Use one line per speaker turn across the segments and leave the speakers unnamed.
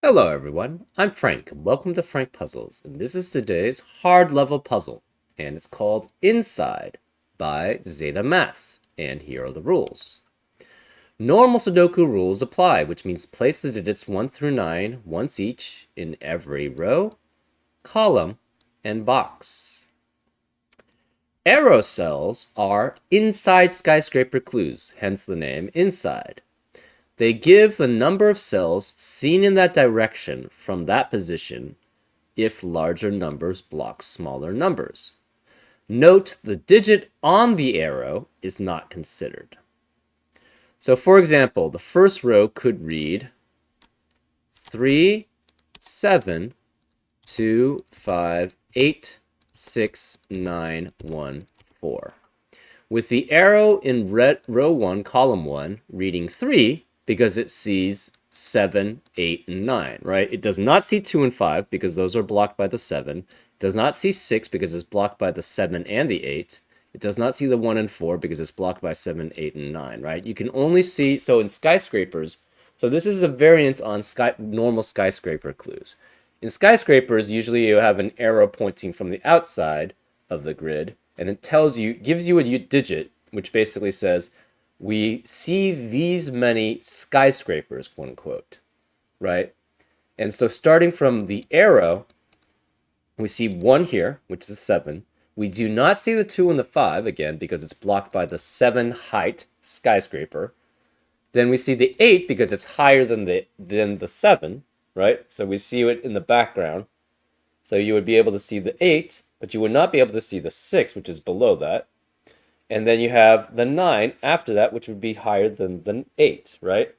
Hello everyone, I'm Frank, and welcome to Frank Puzzles, and this is today's hard level puzzle, and it's called Inside by Zeta Math, and here are the rules. Normal Sudoku rules apply, which means place the digits 1 through 9 once each in every row, column, and box. Arrow cells are inside skyscraper clues, hence the name Inside. They give the number of cells seen in that direction from that position if larger numbers block smaller numbers. Note the digit on the arrow is not considered. So for example, the first row could read 3, 7, 2, 5, 8, 6, 9, 1, 4. With the arrow in row 1, column 1, reading 3 because it sees 7, 8, and 9, right? It does not see 2 and 5 because those are blocked by the 7. It does not see 6 because it's blocked by the 7 and the 8. It does not see the 1 and 4 because it's blocked by 7, 8, and 9, right? You can only see, so in skyscrapers, so this is a variant on normal skyscraper clues. In skyscrapers, usually you have an arrow pointing from the outside of the grid, and it gives you a digit, which basically says, we see these many skyscrapers, quote unquote, right? And so starting from the arrow, we see 1 here, which is 7. We do not see the 2 and the 5, again, because it's blocked by the 7 height skyscraper. Then we see the 8 because it's higher than the 7, right? So we see it in the background. So you would be able to see the 8, but you would not be able to see the 6, which is below that. And then you have the 9 after that, which would be higher than the 8, right?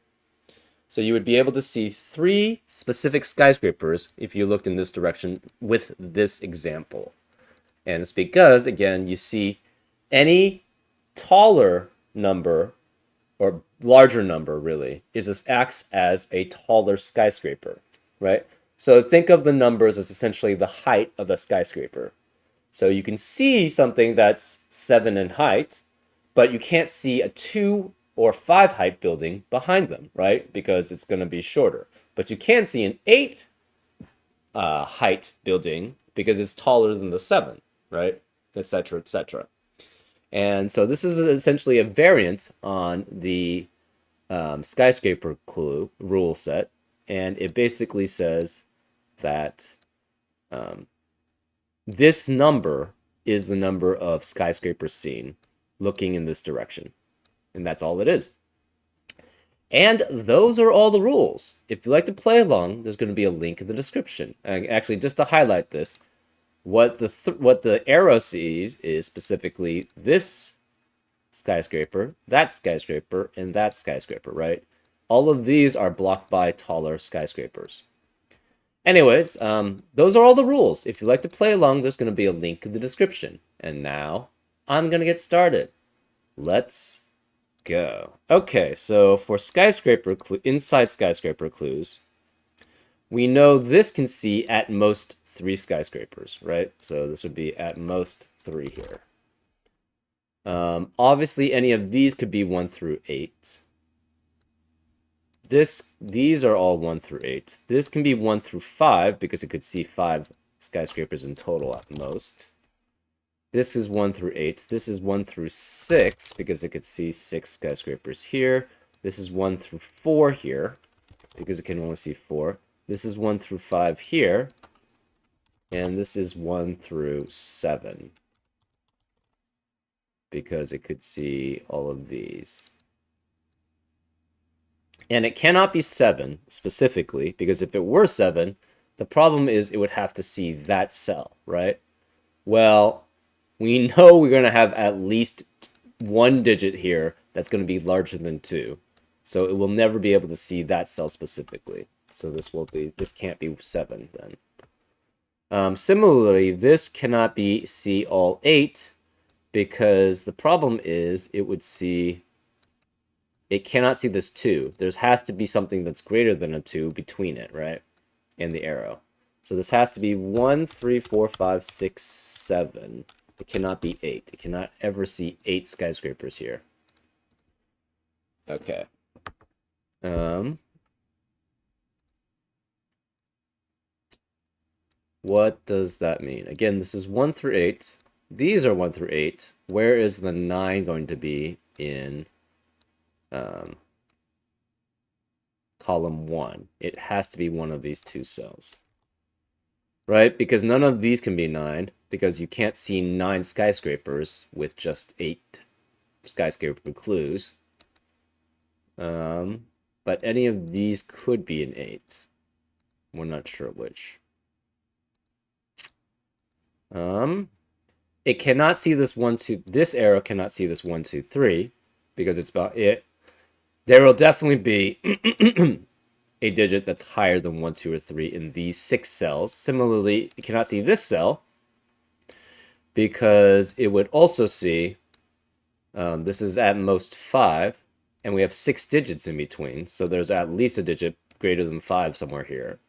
So you would be able to see 3 specific skyscrapers if you looked in this direction with this example. And it's because, again, you see any taller number, or larger number really, acts as a taller skyscraper, right? So think of the numbers as essentially the height of the skyscraper. So you can see something that's 7 in height, but you can't see a 2 or 5 height building behind them, right? Because it's going to be shorter. But you can see an 8 height building because it's taller than the 7, right? Etc., etc. And so this is essentially a variant on the skyscraper clue rule set. And it basically says that this number is the number of skyscrapers seen looking in this direction. And that's all it is. And those are all the rules. If you'd like to play along, there's going to be a link in the description. And actually, just to highlight this, what the arrow sees is specifically this skyscraper, that skyscraper, and that skyscraper, right? All of these are blocked by taller skyscrapers. Anyways, those are all the rules. If you'd like to play along, there's going to be a link in the description. And now, I'm going to get started. Let's go. Okay, so for inside skyscraper clues, we know this can see at most 3 skyscrapers, right? So this would be at most 3 here. Obviously, any of these could be 1 through 8. These are all 1 through 8. This can be 1 through 5 because it could see 5 skyscrapers in total at most. This is 1 through 8. This is 1 through 6 because it could see 6 skyscrapers here. This is 1 through 4 here because it can only see 4. This is 1 through 5 here. And this is 1 through 7 because it could see all of these. And it cannot be 7 specifically, because if it were 7, the problem is it would have to see that cell, right? Well, we know we're going to have at least 1 digit here that's going to be larger than 2. So it will never be able to see that cell specifically. So this can't be 7 then. Similarly, this cannot see all 8 because the problem is it cannot see this 2. There has to be something that's greater than a 2 between it, right? And the arrow. So this has to be 1, 3, 4, 5, 6, 7. It cannot be 8. It cannot ever see 8 skyscrapers here. Okay. What does that mean? Again, this is 1 through 8. These are 1 through 8. Where is the 9 going to be in column 1? It has to be one of these two cells. Right? Because none of these can be 9, because you can't see 9 skyscrapers with just 8 skyscraper clues. But any of these could be an 8. We're not sure which. It cannot see this 1, 2. This arrow cannot see this 1, 2, 3, because it's about it. There will definitely be a digit that's higher than 1, 2, or 3 in these 6 cells. Similarly, it cannot see this cell because it would also see, this is at most 5, and we have 6 digits in between, so there's at least a digit greater than 5 somewhere here.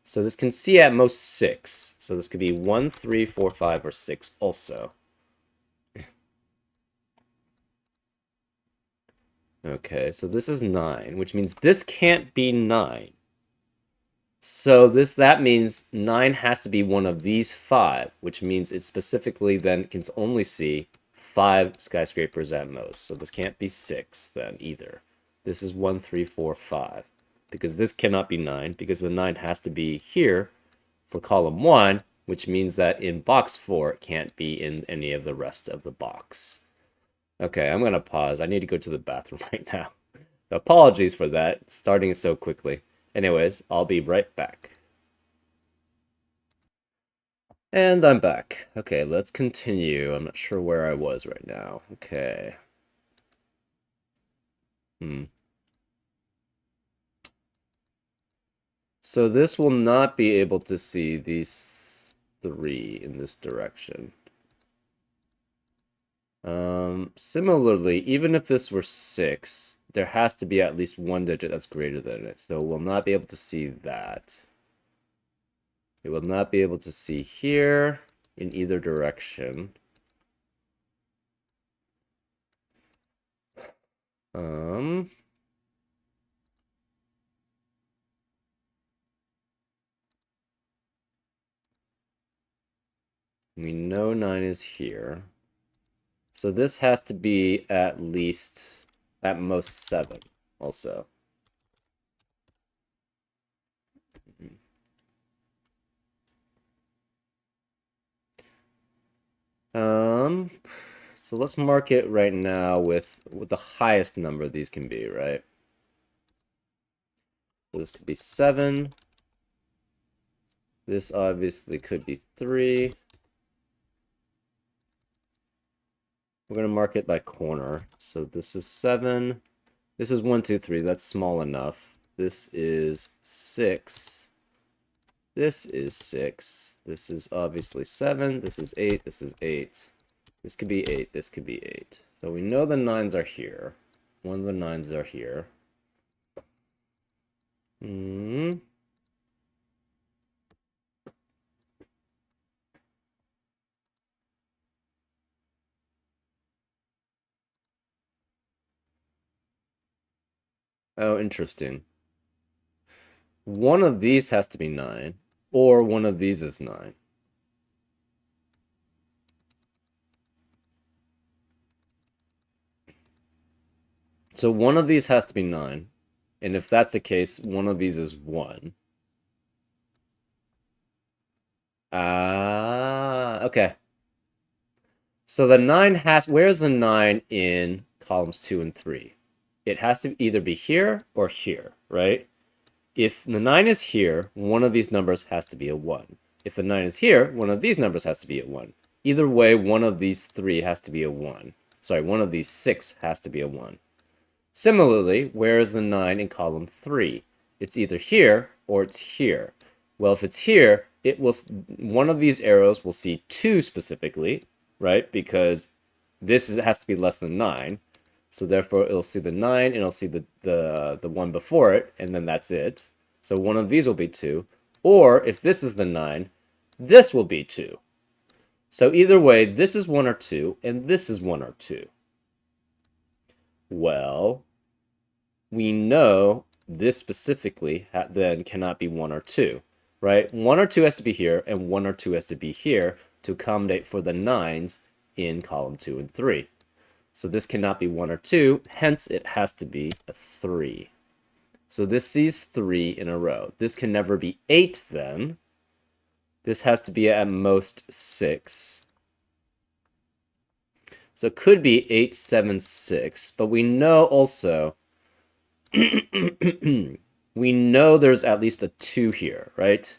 So this can see at most 6. So this could be 1, 3, 4, 5, or 6 also. Okay, so this is 9, which means this can't be 9. So that means 9 has to be one of these 5, which means it specifically then can only see 5 skyscrapers at most. So this can't be 6 then either. This is 1, 3, 4, 5. Because this cannot be 9, because the 9 has to be here for column 1, which means that in box 4, it can't be in any of the rest of the box. Okay, I'm going to pause. I need to go to the bathroom right now. Apologies for that, starting so quickly. Anyways, I'll be right back. And I'm back. Okay, let's continue. I'm not sure where I was right now. Okay. So this will not be able to see these 3 in this direction. Similarly, even if this were 6, there has to be at least one digit that's greater than it. So we'll not be able to see that. It will not be able to see here in either direction. We know 9 is here. So this has to be at least, at most 7 also. So let's mark it right now with the highest number these can be, right? So this could be 7. This obviously could be 3. We're going to mark it by corner. So this is 7. This is 1, 2, 3. That's small enough. This is 6. This is 6. This is obviously 7. This is 8. This is 8. This could be 8. This could be 8. So we know the 9s are here. One of the 9s are here. Oh, interesting. One of these has to be 9, or one of these is 9. So one of these has to be 9, and if that's the case, one of these is 1. Okay. So the 9 has, where's the 9 in columns 2 and 3? It has to either be here or here, right? If the 9 is here, one of these numbers has to be a 1. If the 9 is here, one of these numbers has to be a 1. Either way, one of these 3 has to be a 1. Sorry, one of these 6 has to be a 1. Similarly, where is the 9 in column 3? It's either here or it's here. Well, if it's here, it will, one of these arrows will see 2 specifically, right? Because this has to be less than 9. So therefore, it'll see the 9, and it'll see the one before it, and then that's it. So one of these will be 2. Or, if this is the 9, this will be 2. So either way, this is 1 or 2, and this is 1 or 2. Well, we know this specifically then cannot be 1 or 2. right? 1 or 2 has to be here, and 1 or 2 has to be here to accommodate for the 9s in column 2 and 3. So this cannot be 1 or 2, hence it has to be a 3. So this sees 3 in a row. This can never be 8 then. This has to be at most 6. So it could be 8, 7, 6, but we know also, we know there's at least a 2 here, right?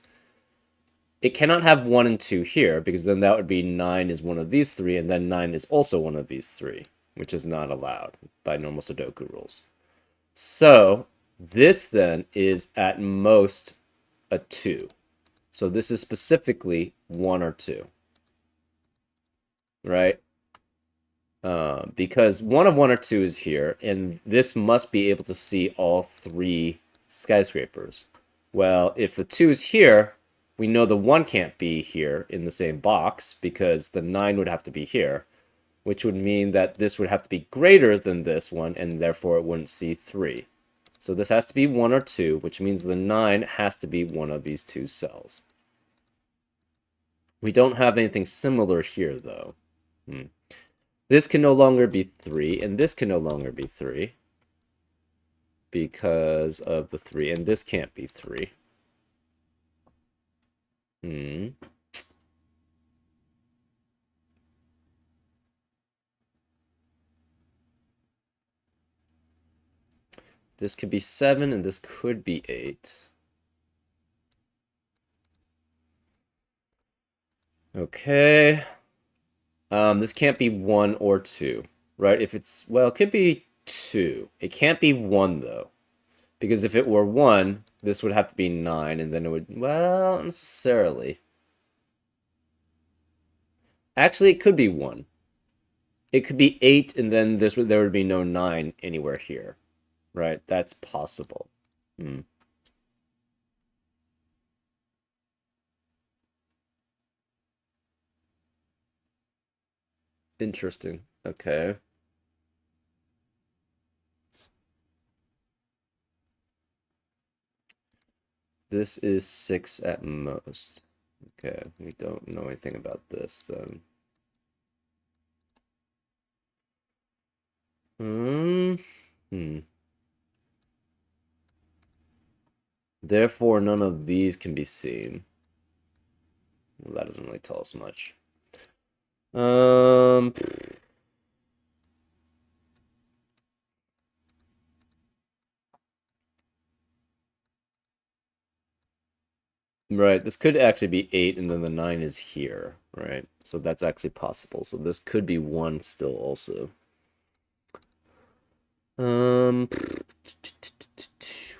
It cannot have 1 and 2 here, because then that would be 9 is one of these 3, and then 9 is also one of these 3, which is not allowed by normal Sudoku rules. So this then is at most a 2. So this is specifically 1 or 2, right? Because one of 1 or 2 is here, and this must be able to see all 3 skyscrapers. Well, if the 2 is here, we know the 1 can't be here in the same box, because the 9 would have to be here, which would mean that this would have to be greater than this one, and therefore it wouldn't see 3. So this has to be 1 or 2, which means the 9 has to be one of these 2 cells. We don't have anything similar here, though. This can no longer be 3, and this can no longer be 3 because of the 3, and this can't be 3. This could be 7, and this could be 8. Okay. This can't be 1 or 2, right? If it's, well, it could be 2. It can't be 1, though. Because if it were 1, this would have to be 9, and then it would, well, not necessarily. Actually, it could be 1. It could be 8, and then there would be no 9 anywhere here, right? That's possible. Interesting. Okay. This is 6 at most. Okay, we don't know anything about this then. Therefore, none of these can be seen. Well, that doesn't really tell us much. Right, this could actually be 8, and then the 9 is here, right? So that's actually possible. So this could be 1 still also.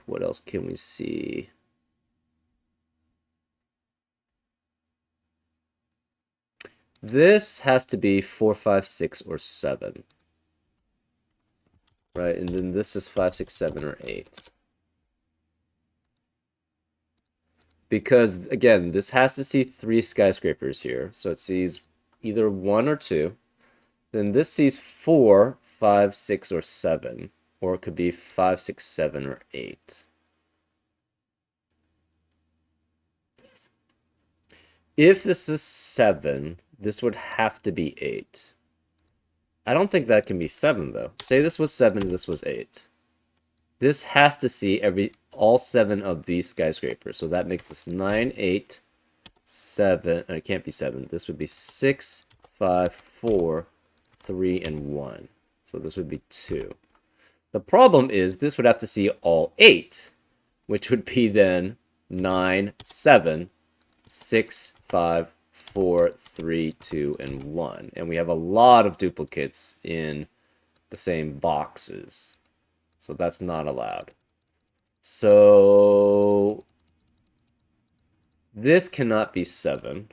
What else can we see? This has to be 4, 5, 6, or 7. Right, and then this is 5, 6, 7, or 8. Because, again, this has to see 3 skyscrapers here. So it sees either 1 or 2. Then this sees 4, 5, 6, or 7. Or it could be 5, 6, 7, or 8. If this is 7, this would have to be 8. I don't think that can be 7, though. Say this was 7 and this was 8. This has to see all 7 of these skyscrapers. So that makes this 9, 8, 7. It can't be 7. This would be 6, 5, 4, 3, and 1. So this would be 2. The problem is this would have to see all 8, which would be then 9, 7, 6, 5, 4, 3, 2, and 1. And we have a lot of duplicates in the same boxes. So that's not allowed. So this cannot be 7.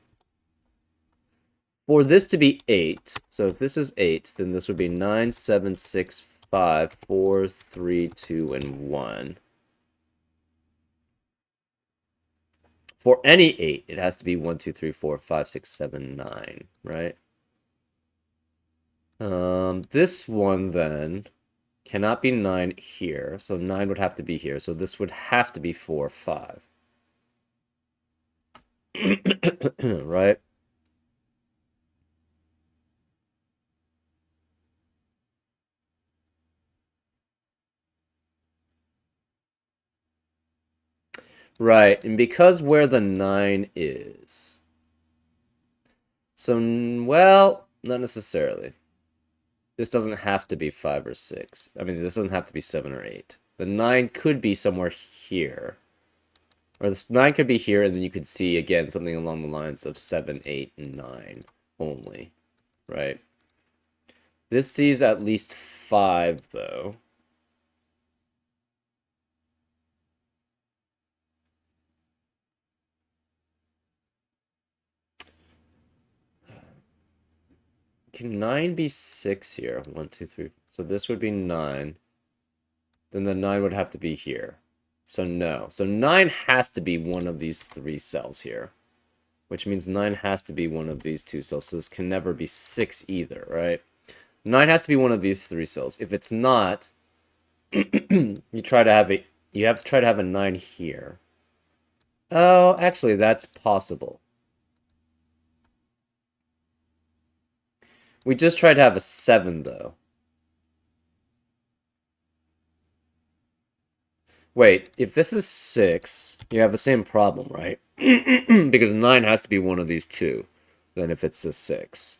For this to be 8, so if this is 8, then this would be 9, 7, 6, 5, 4, 3, 2, and 1. For any 8, it has to be 1, 2, 3, 4, 5, 6, 7, 9, right? This one then cannot be 9 here, so 9 would have to be here, so this would have to be 4, 5. Right? Right, and because where the 9 is. So, well, not necessarily. This doesn't have to be 5 or 6. I mean, this doesn't have to be 7 or 8. The 9 could be somewhere here. Or this 9 could be here, and then you could see, again, something along the lines of 7, 8, and 9 only. Right? This sees at least 5, though. Can 9 be 6 here? 1, 2, 3. So this would be 9. Then the 9 would have to be here. So no. So 9 has to be one of these 3 cells here. Which means 9 has to be one of these 2 cells. So this can never be 6 either, right? 9 has to be one of these 3 cells. If it's not, you have to try to have a 9 here. Oh, actually, that's possible. We just tried to have a 7, though. Wait, if this is 6, you have the same problem, right? Because 9 has to be one of these 2, then if it's a 6.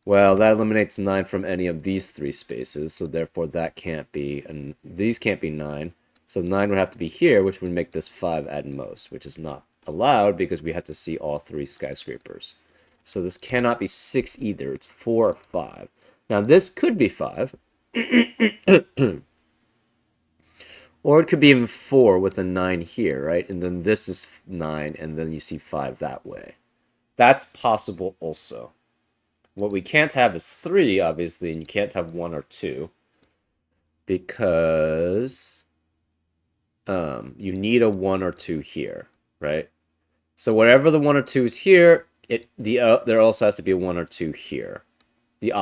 Well, that eliminates 9 from any of these 3 spaces, so therefore that can't be, and these can't be 9. So 9 would have to be here, which would make this 5 at most, which is not allowed because we have to see all 3 skyscrapers. So this cannot be 6 either, it's 4 or 5. Now this could be 5. Or it could be even 4 with a 9 here, right? And then this is 9, and then you see 5 that way. That's possible also. What we can't have is 3, obviously, and you can't have 1 or 2. Because you need a 1 or 2 here, right? So whatever the 1 or 2 is here, there also has to be a 1 or 2 here. The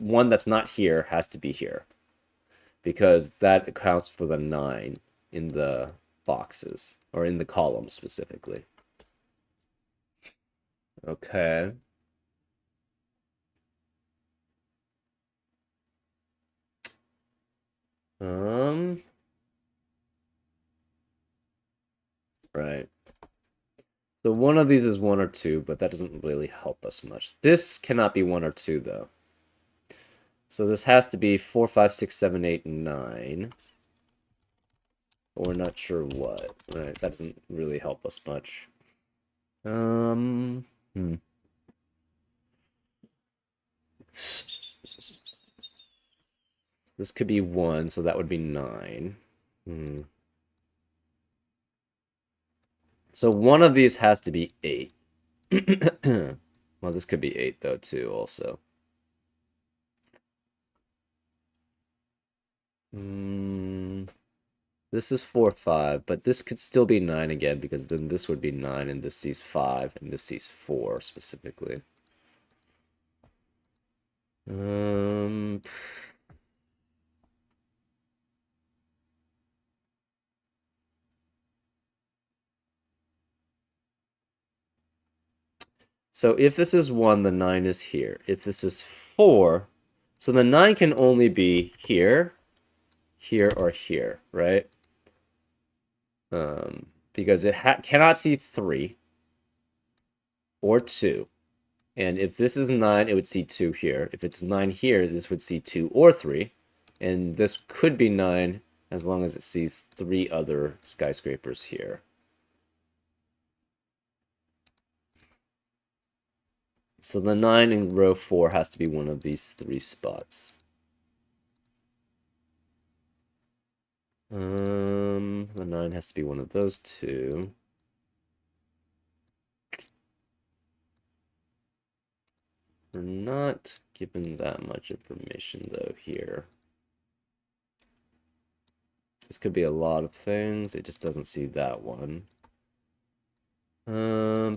one that's not here has to be here. Because that accounts for the 9 in the boxes, or in the columns specifically. Okay. Um, right. So one of these is 1 or 2, but that doesn't really help us much. This cannot be 1 or 2, though. So this has to be 4, 5, 6, 7, 8, 9. But we're not sure what. Right, that doesn't really help us much. Hmm. This could be 1, so that would be 9. Hmm. So one of these has to be 8. Well, this could be 8, though, too, also. This is 4, 5, but this could still be 9 again, because then this would be 9, and this sees 5, and this sees 4, specifically. So if this is 1, the 9 is here. If this is 4, so the 9 can only be here, here, or here, right? Because it cannot see 3 or 2. And if this is 9, it would see 2 here. If it's 9 here, this would see 2 or 3. And this could be 9 as long as it sees 3 other skyscrapers here. So the 9 in row 4 has to be one of these 3 spots. The 9 has to be one of those 2. We're not given that much information, though, here. This could be a lot of things. It just doesn't see that one. Hmm.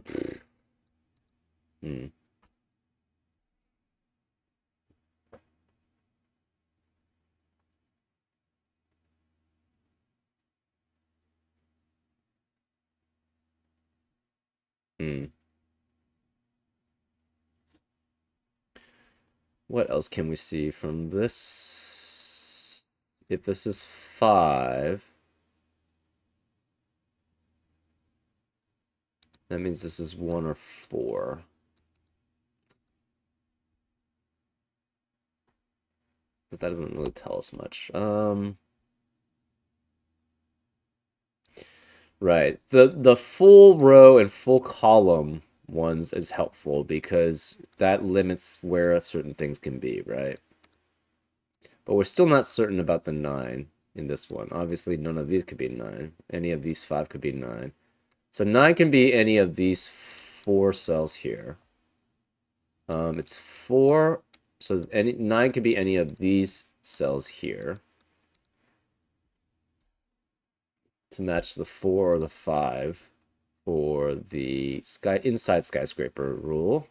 Hmm. What else can we see from this? If this is 5, that means this is 1 or 4. But that doesn't really tell us much. Right. The full row and full column ones is helpful because that limits where certain things can be, right? But we're still not certain about the 9 in this one. Obviously, none of these could be 9. Any of these 5 could be 9. So 9 can be any of these 4 cells here. It's 4, so 9 could be any of these cells here to match the 4 or the 5 for the inside skyscraper rule.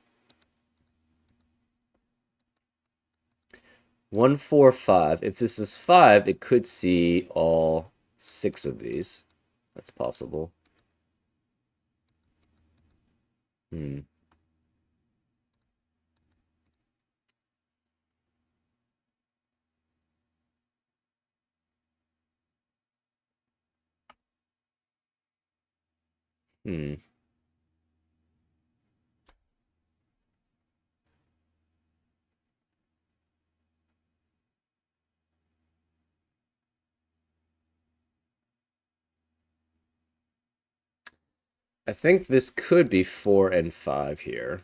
1, 4, 5. If this is 5, it could see all 6 of these. That's possible. Hmm. Hmm. I think this could be 4 and 5 here,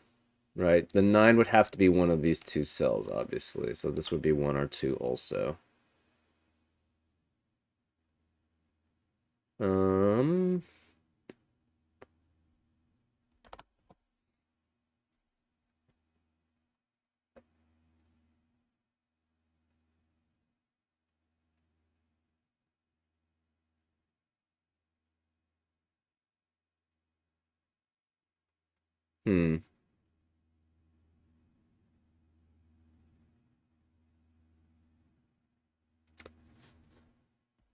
right? The 9 would have to be one of these 2 cells, obviously. So this would be 1 or 2 also. Um, hmm.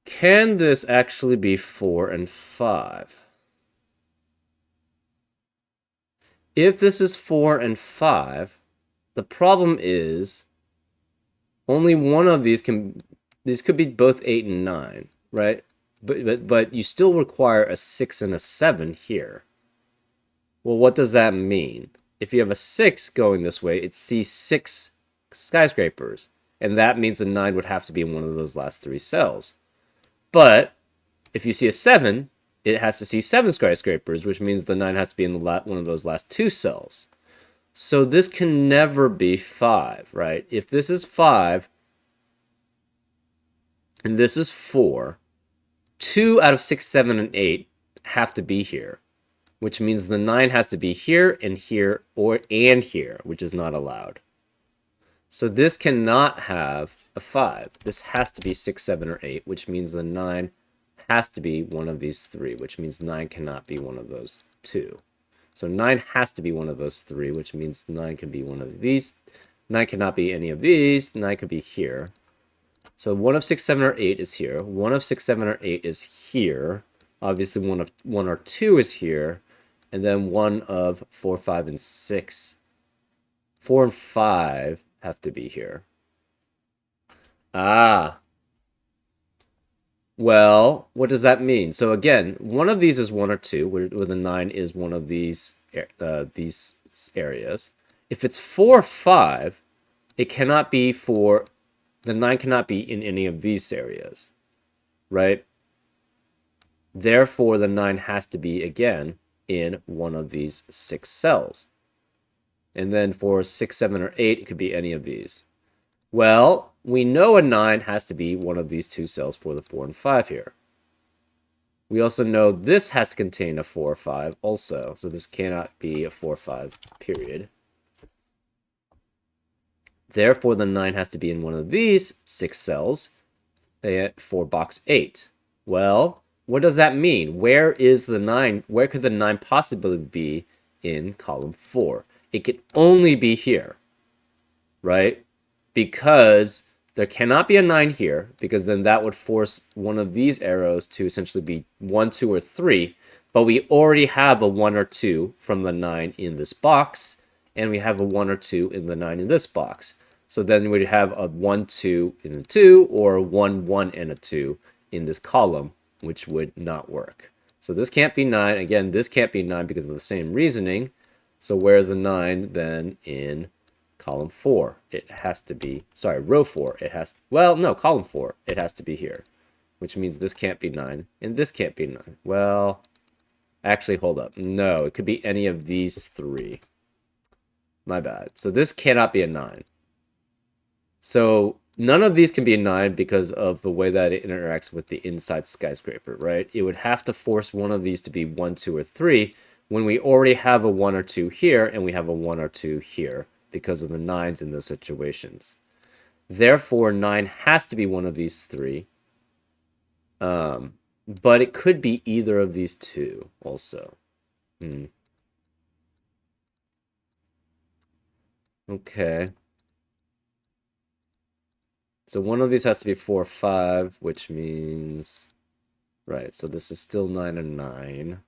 Can this actually be 4 and 5? If this is 4 and 5, the problem is only one of these could be both 8 and 9, right? But you still require a 6 and a 7 here. Well, what does that mean? If you have a 6 going this way, it sees 6 skyscrapers, and that means a 9 would have to be in one of those last 3 cells. But if you see a 7, it has to see 7 skyscrapers, which means the 9 has to be in one of those last 2 cells. So this can never be 5, right? If this is 5 and this is 4, 2 out of 6, 7, and 8 have to be here, which means the 9 has to be here and here and here, which is not allowed. So this cannot have a 5. This has to be 6, 7, or 8, which means the 9 has to be one of these 3, which means 9 cannot be one of those 2. So 9 has to be one of those 3, which means 9 can be one of these. 9 cannot be any of these. 9 could be here. So 1 of 6, 7, or 8 is here. 1 of 6, 7, or 8 is here. Obviously, 1 or 2 is here. And then 1 of 4, 5, and 6. 4 and 5 have to be here. Ah. Well, what does that mean? So again, one of these is 1 or 2, where the 9 is one of these areas. If it's 4 or 5, it cannot be for the 9 cannot be in any of these areas, right? Therefore, the 9 has to be again in one of these 6 cells. And then for 6, 7, or 8, it could be any of these. Well, we know a 9 has to be one of these 2 cells for the 4 and 5 here. We also know this has to contain a 4 or 5 also, so this cannot be a 4 or 5, period. Therefore, the 9 has to be in one of these 6 cells for box 8. Well, what does that mean? Where is the 9? Where could the 9 possibly be in column 4? It could only be here, right? Because there cannot be a 9 here, because then that would force one of these arrows to essentially be 1, 2, or 3. But we already have a 1 or 2 from the 9 in this box, and we have a 1 or 2 in the 9 in this box. So then we'd have a 1, 2 in the 2, or a 1, 1, and a 2 in this column, which would not work. So this can't be 9. Again, this can't be 9 because of the same reasoning. So where's the 9 then in column 4? It has to be, sorry, row 4. It has, well, no, column 4. It has to be here, which means this can't be 9, and this can't be 9. Well, actually, hold up. No, it could be any of these three. My bad. So this cannot be a 9. So none of these can be a 9 because of the way that it interacts with the inside skyscraper, right? It would have to force one of these to be 1, 2, or 3 when we already have a 1 or 2 here and we have a 1 or 2 here because of the 9s in those situations. Therefore, 9 has to be one of these three. But it could be either of these two also. Okay. So one of these has to be 4 or 5, which means... Right, so this is still 9 and 9.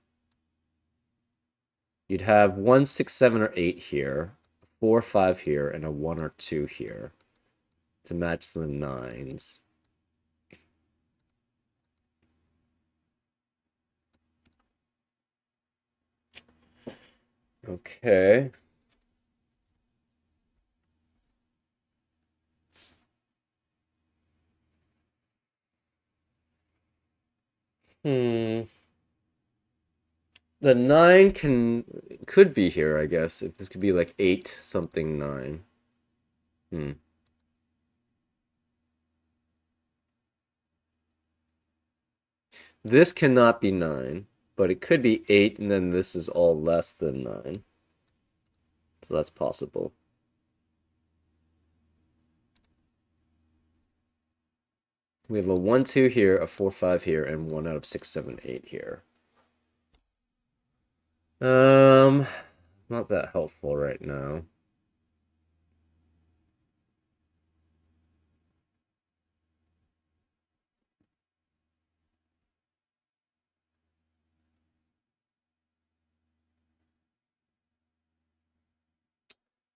You'd have 1, 6, 7, or 8 here, 4, 5 here, and a 1 or 2 here to match the 9s. Okay. Hmm. The 9 could be here, I guess. If this could be like 8 something 9. Hmm. This cannot be 9, but it could be 8, and then this is all less than 9. So that's possible. We have a 1, 2 here, a 4, 5 here, and 1 out of 6, 7, 8 here. Not that helpful right now.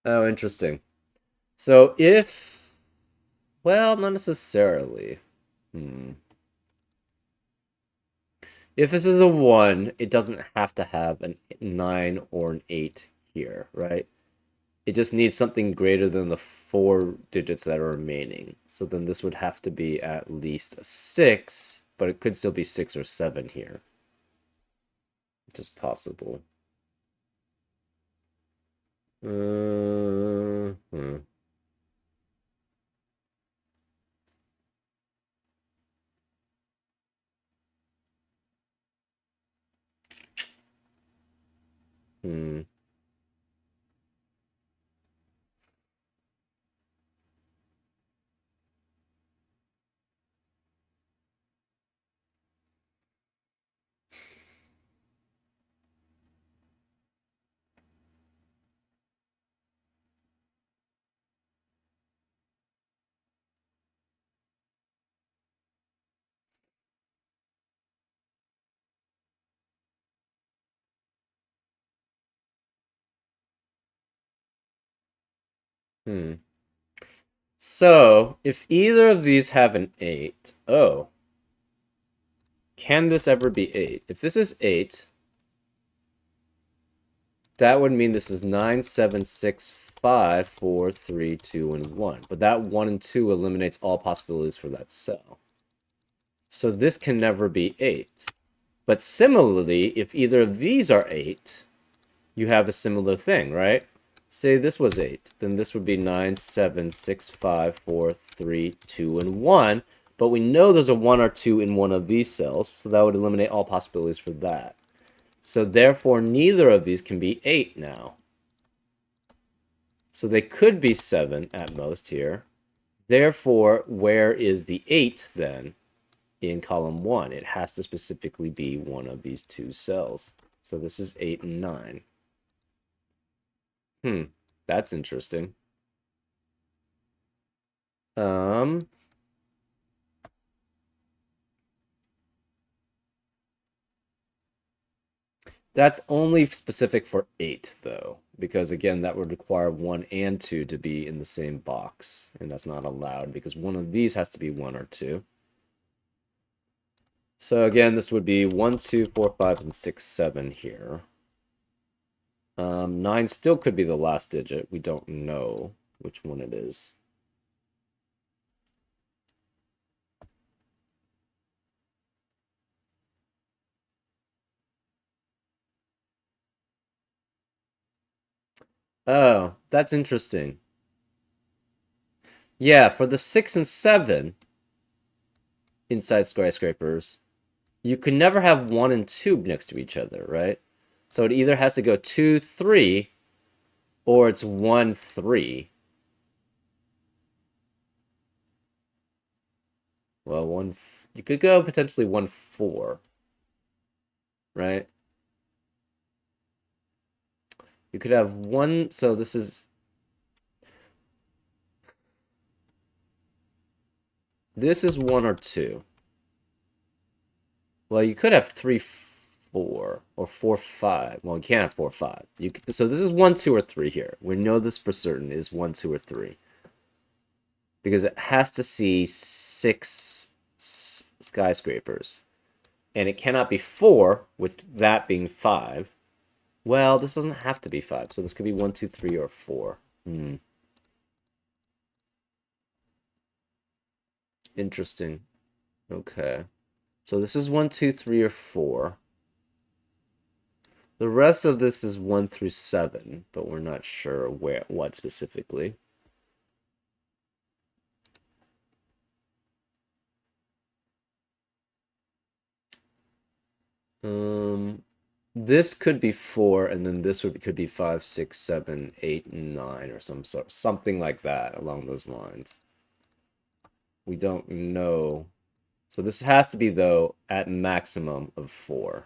Oh, interesting. So if, well, not necessarily. If this is a 1, it doesn't have to have a 9 or an 8 here, right? It just needs something greater than the 4 digits that are remaining. So then this would have to be at least a 6, but it could still be 6 or 7 here, which is possible. Hmm. Hmm. Hmm. So, if either of these have an 8, oh, can this ever be 8? If this is 8, that would mean this is 9, 7, 6, 5, 4, 3, 2, and 1. But that 1 and 2 eliminates all possibilities for that cell. So this can never be 8. But similarly, if either of these are 8, you have a similar thing, right? Say this was 8, then this would be 9, 7, 6, 5, 4, 3, 2, and 1. But we know there's a 1 or 2 in one of these cells, so that would eliminate all possibilities for that. So therefore, neither of these can be 8 now. So they could be 7 at most here. Therefore, where is the 8 then in column 1? It has to specifically be one of these two cells. So this is 8 and 9. That's interesting. Um, That's only specific for 8, though, because again, that would require 1 and 2 to be in the same box, and that's not allowed because one of these has to be 1 or 2. So again, this would be 1, 2, 4, 5, and 6, 7 here. 9 still could be the last digit. We don't know which one it is. Oh, that's interesting. Yeah, for the 6 and 7 inside skyscrapers, you can never have 1 and 2 next to each other, right? So it either has to go 2, 3, or it's 1, 3. Well, you could go potentially 1, 4, right? You could have 1, so this is 1 or 2. Well, you could have 3, 4, or 4, 5. Well, you can't have 4, 5. So this is 1, 2, or 3 here. We know this for certain is 1, 2, or 3. Because it has to see 6 skyscrapers. And it cannot be 4, with that being 5. Well, this doesn't have to be 5, so this could be 1, 2, 3, or 4. Interesting. Okay. So this is 1, 2, 3, or 4. The rest of this is 1 through 7, but we're not sure what specifically. This could be 4, and then this could be 5, 6, 7, 8, and 9, or something like that along those lines. We don't know. So this has to be, though, at maximum of 4.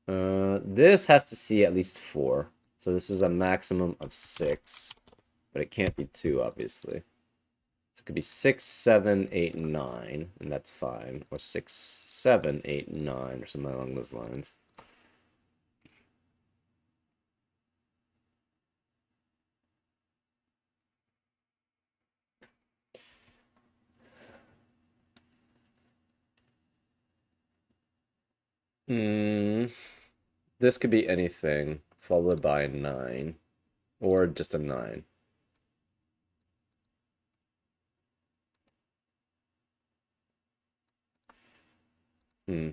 This has to see at least 4. So this is a maximum of 6. But it can't be 2, obviously. So it could be 6, 7, 8, and 9, and that's fine. Or 6, 7, 8, and 9, or something along those lines. This could be anything, followed by a 9. Or just a 9. Hmm.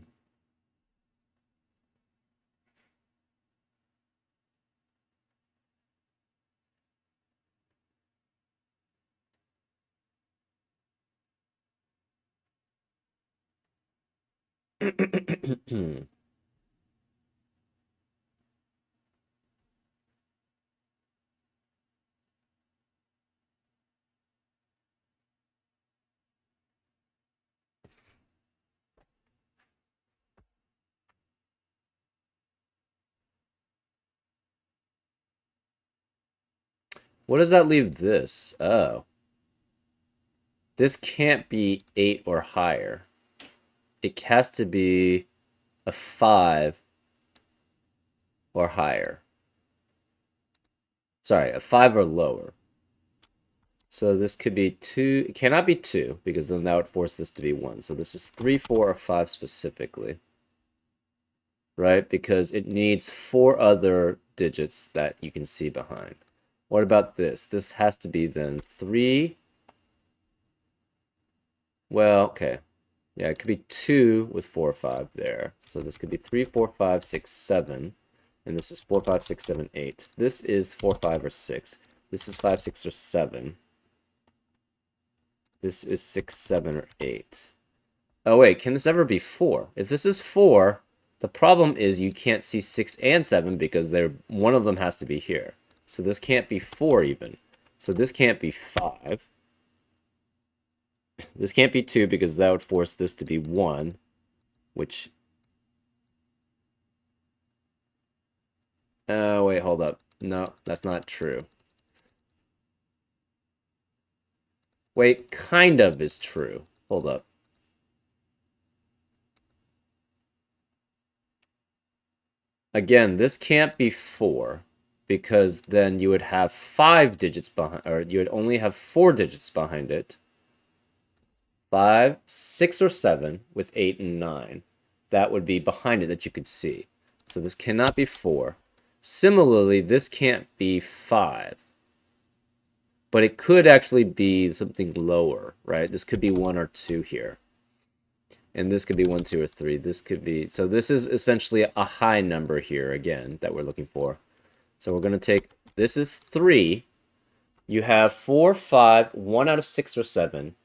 What does that leave this? Oh. This can't be 8 or higher. It has to be a 5 or higher. Sorry, a 5 or lower. So this could be 2. It cannot be 2, because then that would force this to be 1. So this is 3, 4, or 5 specifically. Right? Because it needs 4 other digits that you can see behind. What about this? This has to be then 3. Well, okay. Yeah, it could be 2 with 4 or 5 there. So this could be 3, 4, 5, 6, 7. And this is 4, 5, 6, 7, 8. This is 4, 5, or 6. This is 5, 6, or 7. This is 6, 7, or 8. Oh, wait, can this ever be 4? If this is 4, the problem is you can't see 6 and 7 because one of them has to be here. So this can't be 4 even. So this can't be 5. This can't be 2 because that would force this to be 1, which... Oh, wait, hold up. No, that's not true. Wait, kind of is true. Hold up. Again, this can't be 4 because then you would have 5 digits behind, or you would only have 4 digits behind it. 5, 6, or 7 with 8 and 9. That would be behind it that you could see. So this cannot be 4. Similarly, this can't be 5. But it could actually be something lower, right? This could be 1 or 2 here. And this could be 1, 2, or 3. This could be... So this is essentially a high number here, again, that we're looking for. So we're going to take... This is 3. You have 4, 5, 1 out of 6 or 7.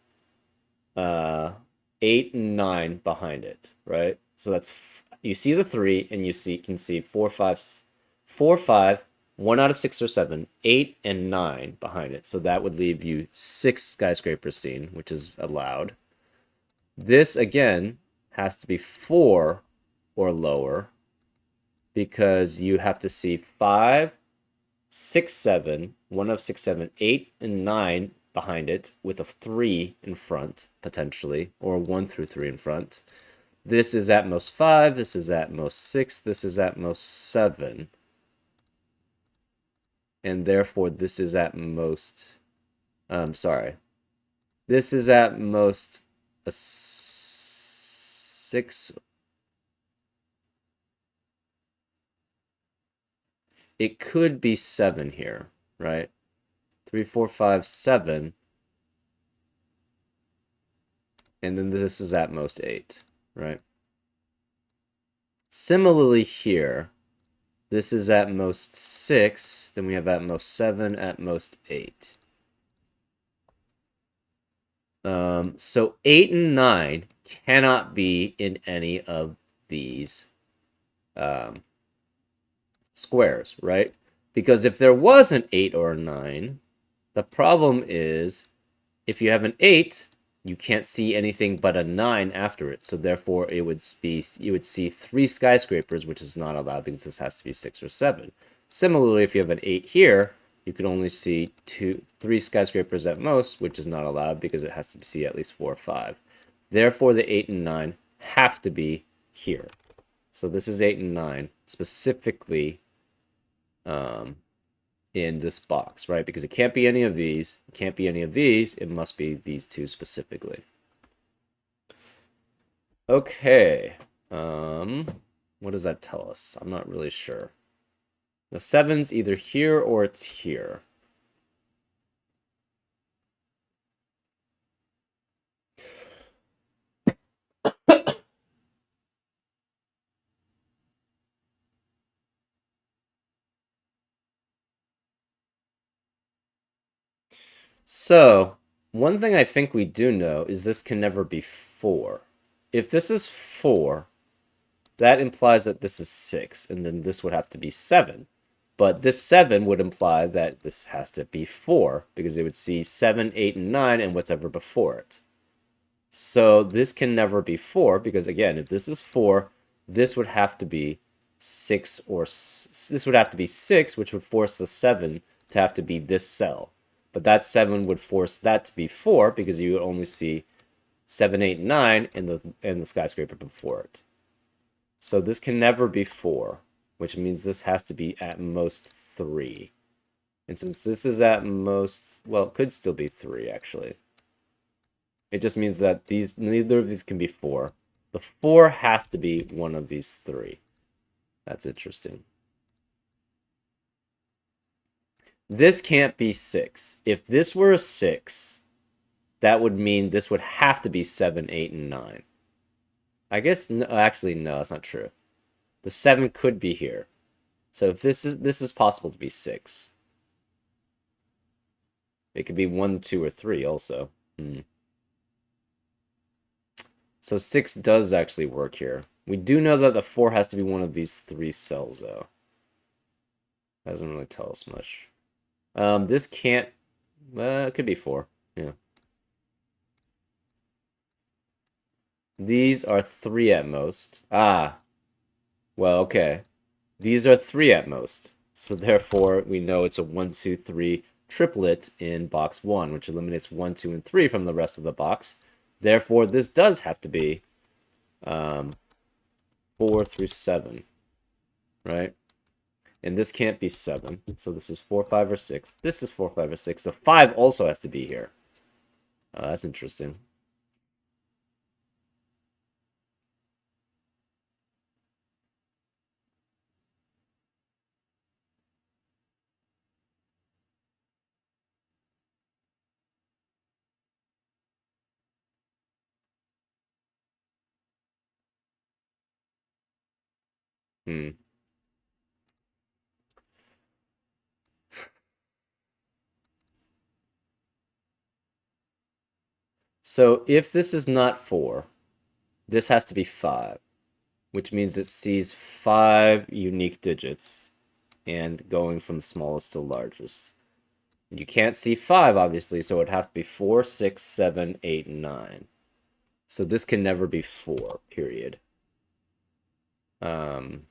8 and 9 behind it, right? So that's... You see the 3, and you can see 4, 5, 1 out of 6 or 7, 8 and 9 behind it. So that would leave you 6 skyscrapers seen, which is allowed. This, again, has to be 4 or lower because you have to see 5, 6, 7, 1 of 6, 7, 8, and 9 behind it with a 3 in front, potentially, or 1 through 3 in front. This is at most 5, this is at most 6, this is at most 7. And therefore, this is at most... sorry. This is at most a 6. It could be 7 here, right? 3, 4, 5, 7. And then this is at most 8, right? Similarly here, this is at most 6. Then we have at most 7, at most 8. So 8 and 9 cannot be in any of these squares, right? Because if there was an 8 or a 9, the problem is if you have an 8, you can't see anything but a 9 after it. So therefore, it would be you would see 3 skyscrapers, which is not allowed because this has to be 6 or 7. Similarly, if you have an 8 here, you could only see 3 skyscrapers at most, which is not allowed because it has to see at least 4 or 5. Therefore, the 8 and 9 have to be here. So this is 8 and 9 specifically in this box, right? Because it can't be any of these, it can't be any of these, it must be these two specifically. Okay, what does that tell us? I'm not really sure. The 7's either here or it's here. So, one thing I think we do know is this can never be 4. If this is 4, that implies that this is 6, and then this would have to be 7. But this 7 would imply that this has to be 4, because it would see 7, 8, and 9, and whatever before it. So this can never be 4, because again, if this is 4, this would have to be 6, or this would have to be 6, which would force the 7 to have to be this cell. But that 7 would force that to be 4, because you would only see 7, 8, and 9 in the skyscraper before it. So this can never be 4, which means this has to be at most 3. And since this is at most, well, it could still be 3, actually. It just means that neither of these can be 4. The 4 has to be one of these 3. That's interesting. This can't be 6. If this were a 6, that would mean this would have to be 7, 8, and 9. I guess, no, actually, no, that's not true. The 7 could be here. So if this is possible to be 6. It could be 1, 2, or 3 also. So 6 does actually work here. We do know that the 4 has to be one of these 3 cells, though. That doesn't really tell us much. This can't... it could be 4. Yeah. These are 3 at most. Ah. Well, okay. These are 3 at most. So therefore, we know it's a 1, 2, 3 triplet in box 1, which eliminates 1, 2, and 3 from the rest of the box. Therefore, this does have to be 4 through 7. right? And this can't be 7. So this is 4, 5, or 6. This is 4, 5, or 6. The 5 also has to be here. That's interesting. Hmm. So if this is not 4, this has to be 5, which means it sees 5 unique digits and going from smallest to largest. You can't see 5, obviously, so it'd have to be 4, 6, 7, 8, 9. So this can never be 4, period. Um,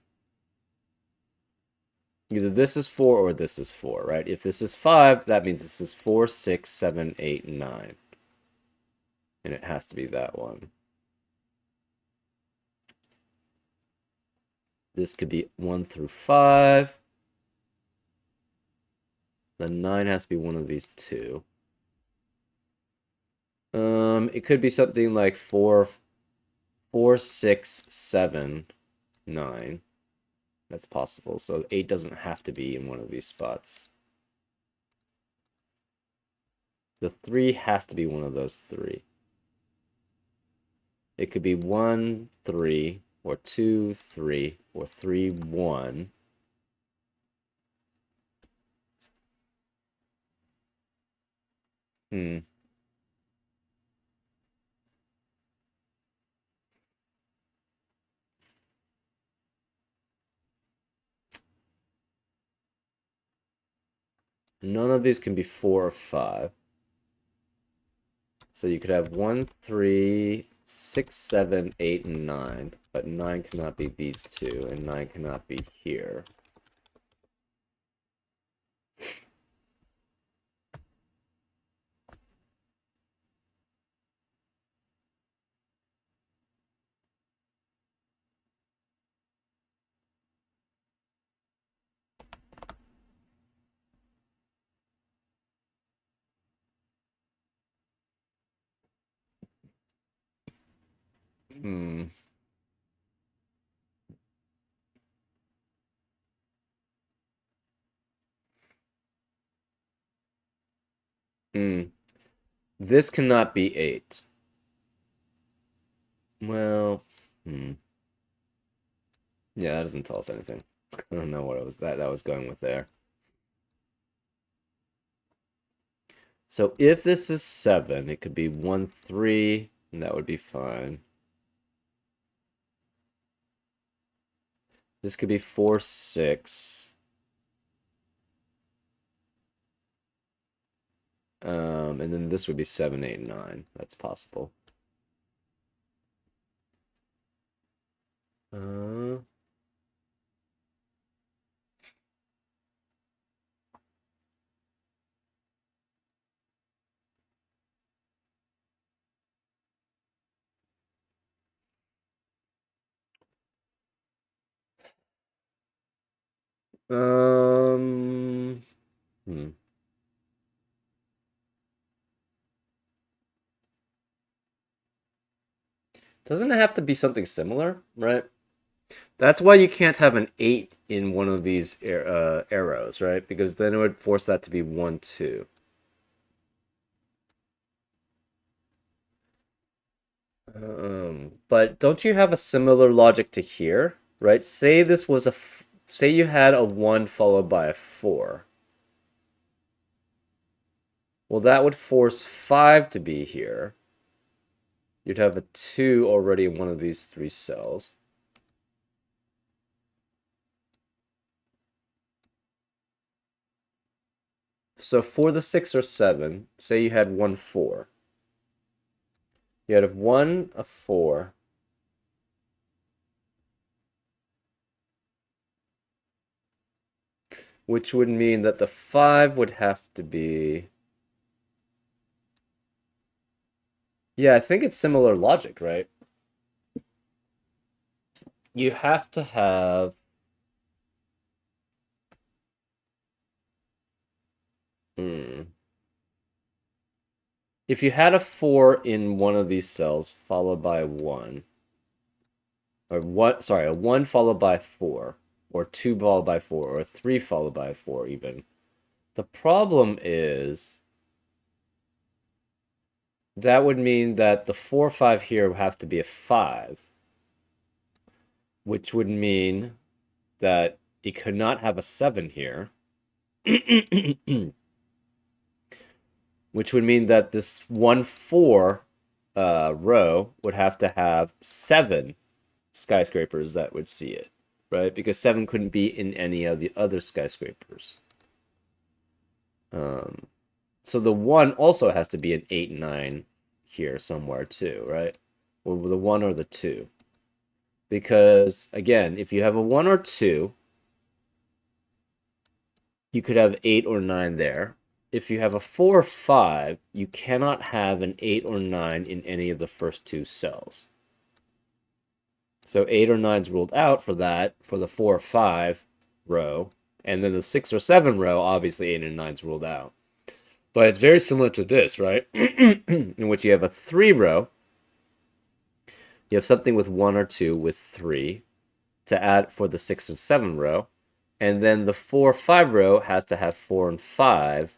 Either this is 4 or this is 4, right? If this is 5, that means this is 4, 6, 7, 8, 9. And it has to be that one. This could be 1 through 5. The 9 has to be one of these two. It could be something like 4, 4, 6, 7, 9. That's possible. So 8 doesn't have to be in one of these spots. The 3 has to be one of those 3. It could be 1, 3, or 2, 3, or 3, 1. Hmm. None of these can be 4 or 5. So you could have 1, 3, 6, 7, 8, and 9. But 9 cannot be these two, and 9 cannot be here. Hmm. Hmm. This cannot be 8. Well, hmm. Yeah, that doesn't tell us anything. I don't know what it was that was going with there. So if this is 7, it could be 1, 3, and that would be fine. This could be 4, 6. And then this would be 7, 8, 9. That's possible. Uh, um, hmm. Doesn't it have to be something similar, right? That's why you can't have an 8 in one of these arrows, right? Because then it would force that to be 1, 2. But don't you have a similar logic to here, right? Say this was say you had a 1 followed by a 4. Well, that would force 5 to be here. You'd have a 2 already in one of these 3 cells. So for the 6 or 7, say you had 1, 4. You had a 1, a 4. Which would mean that the 5 would have to be... Yeah, I think it's similar logic, right? You have to have If you had a 4 in one of these cells followed by a 1, or a 1 followed by 4, or 2 followed by 4, or a 3 followed by 4 even. The problem is that would mean that the 4, 5 here would have to be a 5, which would mean that it could not have a 7 here. Which would mean that this 1, 4 row would have to have 7 skyscrapers that would see it, right? Because 7 couldn't be in any of the other skyscrapers. So the 1 also has to be an 8, 9 here somewhere too, right? Or the 1 or the 2. Because, again, if you have a 1 or 2, you could have 8 or 9 there. If you have a 4 or 5, you cannot have an 8 or 9 in any of the first 2 cells. So 8 or 9 is ruled out for that, for the 4 or 5 row. And then the 6 or 7 row, obviously 8 and 9 is ruled out. But it's very similar to this, right? In which you have a 3 row. You have something with 1 or 2 with 3 to add for the 6 and 7 row. And then the 4 or 5 row has to have 4 and 5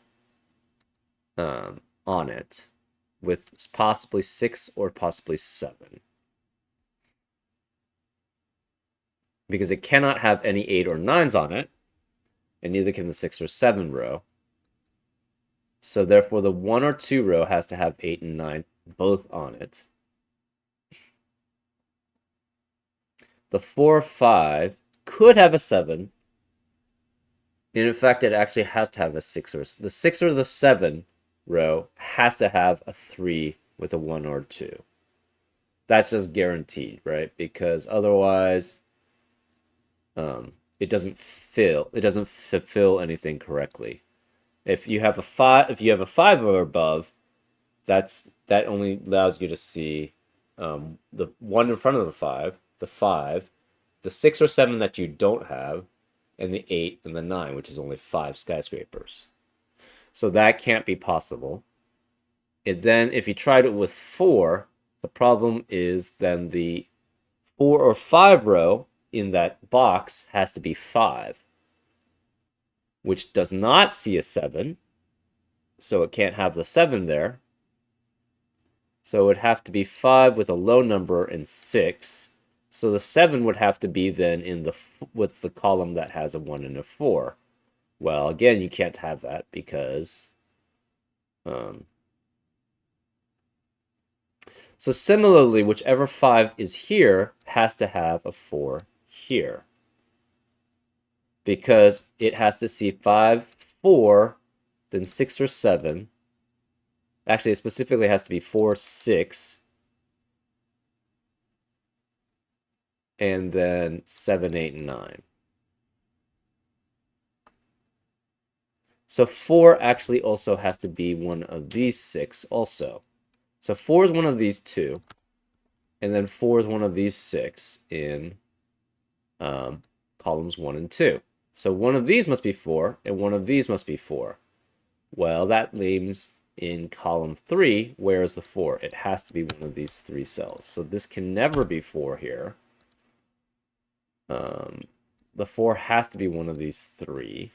on it, with possibly 6 or possibly 7. Because it cannot have any 8 or 9s on it, and neither can the 6 or 7 row. So therefore the 1 or 2 row has to have 8 and 9 both on it. The 4 or 5 could have a 7. And in fact, it actually has to have a 6 or the 6 or the 7 row has to have a 3 with a 1 or 2. That's just guaranteed, right? Because otherwise it doesn't fulfill anything correctly. If you have a 5 or above, that only allows you to see the 1 in front of the 5, the 6 or 7 that you don't have, and the 8 and the 9, which is only 5 skyscrapers. So that can't be possible. And then if you tried it with 4, the problem is then the 4 or 5 row in that box has to be 5, which does not see a 7, so it can't have the 7 there. So it would have to be 5 with a low number and 6. So the 7 would have to be then in with the column that has a 1 and a 4. Well, again, you can't have that because so similarly, whichever 5 is here has to have a 4 here. Because it has to see 5, 4, then 6 or 7. Actually, it specifically has to be 4, 6, and then 7, 8, and 9. So 4 actually also has to be one of these 6 also. So 4 is one of these 2, and then 4 is one of these 6 in columns 1 and 2. So one of these must be 4, and one of these must be 4. Well, that leaves in column 3, where is the 4? It has to be one of these 3 cells. So this can never be 4 here. The 4 has to be one of these 3.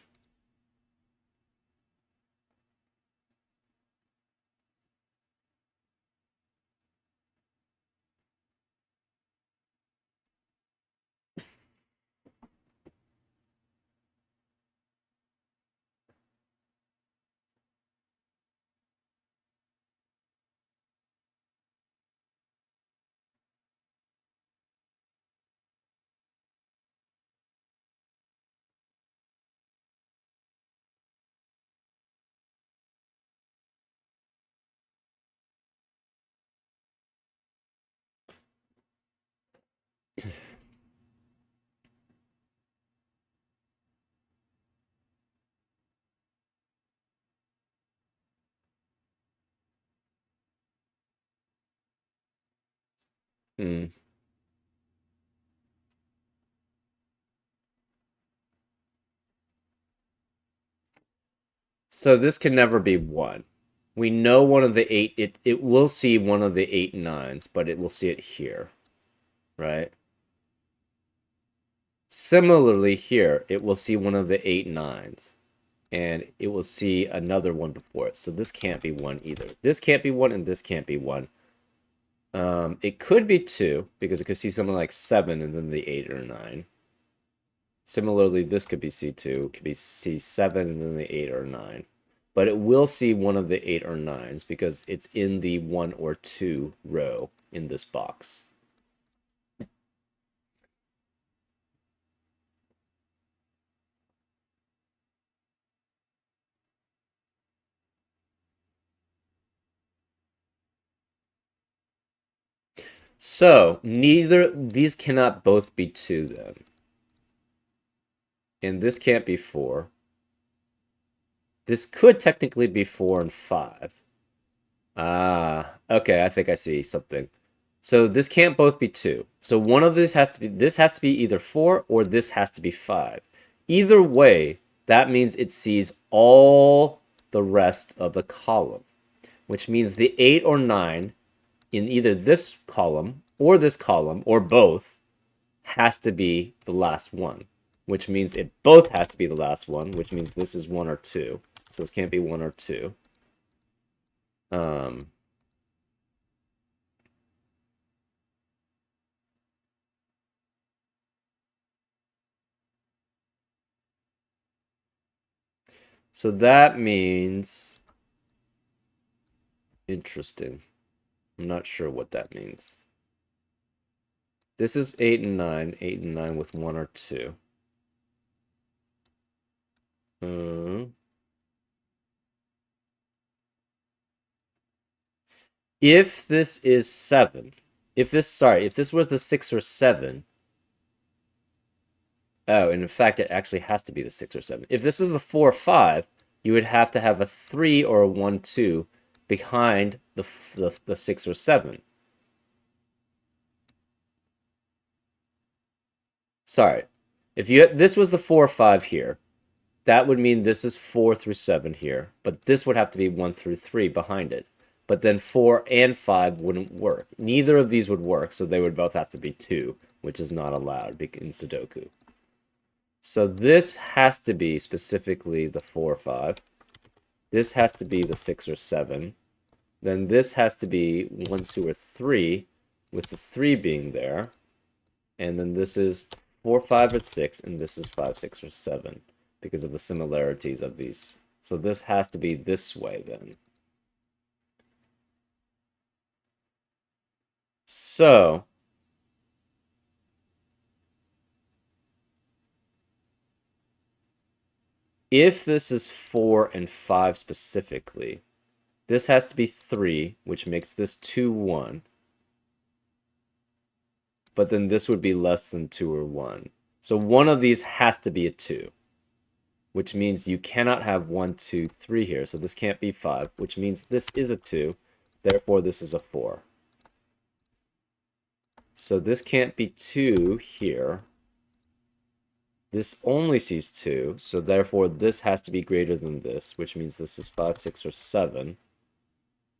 Hmm. So this can never be 1. We know one of the 8, it will see one of the 8 9s, but it will see it here, right? Similarly here, it will see one of the 8 9s, and it will see another one before it. So this can't be 1 either. This can't be 1, and this can't be 1. It could be 2, because it could see something like 7 and then the 8 or 9. Similarly, this could be C2, it could be C7 and then the 8 or 9. But it will see one of the 8 or 9s because it's in the 1 or 2 row in this box. So, these cannot both be 2 then. And this can't be 4. This could technically be 4 and 5. Ah, okay, I think I see something. So this can't both be 2. So one of this has to be either 4 or this has to be 5. Either way, that means it sees all the rest of the column, which means the 8 or 9 in either this column or both has to be the last one, which means it both has to be the last one, which means this is 1 or 2. So this can't be 1 or 2. Um, so that means... Interesting. I'm not sure what that means. This is 8 and 9. 8 and 9 with 1 or 2. If this is 7, if this was the 6 or 7, oh, and in fact, it actually has to be the 6 or 7. If this is the 4 or 5, you would have to have a 3 or a 1, 2 behind the 6 or 7. Sorry. If this was the 4 or 5 here, that would mean this is 4 through 7 here, but this would have to be 1 through 3 behind it. But then 4 and 5 wouldn't work. Neither of these would work, so they would both have to be 2, which is not allowed in Sudoku. So this has to be specifically the 4 or 5. This has to be the 6 or 7. Then this has to be 1, 2, or 3, with the 3 being there. And then this is 4, 5, or 6, and this is 5, 6, or 7, because of the similarities of these. So this has to be this way then. So if this is 4 and 5 specifically, this has to be 3, which makes this 2, 1. But then this would be less than 2 or 1. So one of these has to be a 2, which means you cannot have 1, 2, 3 here. So this can't be 5, which means this is a 2. Therefore, this is a 4. So this can't be 2 here. This only sees 2, so therefore this has to be greater than this, which means this is 5, 6, or 7.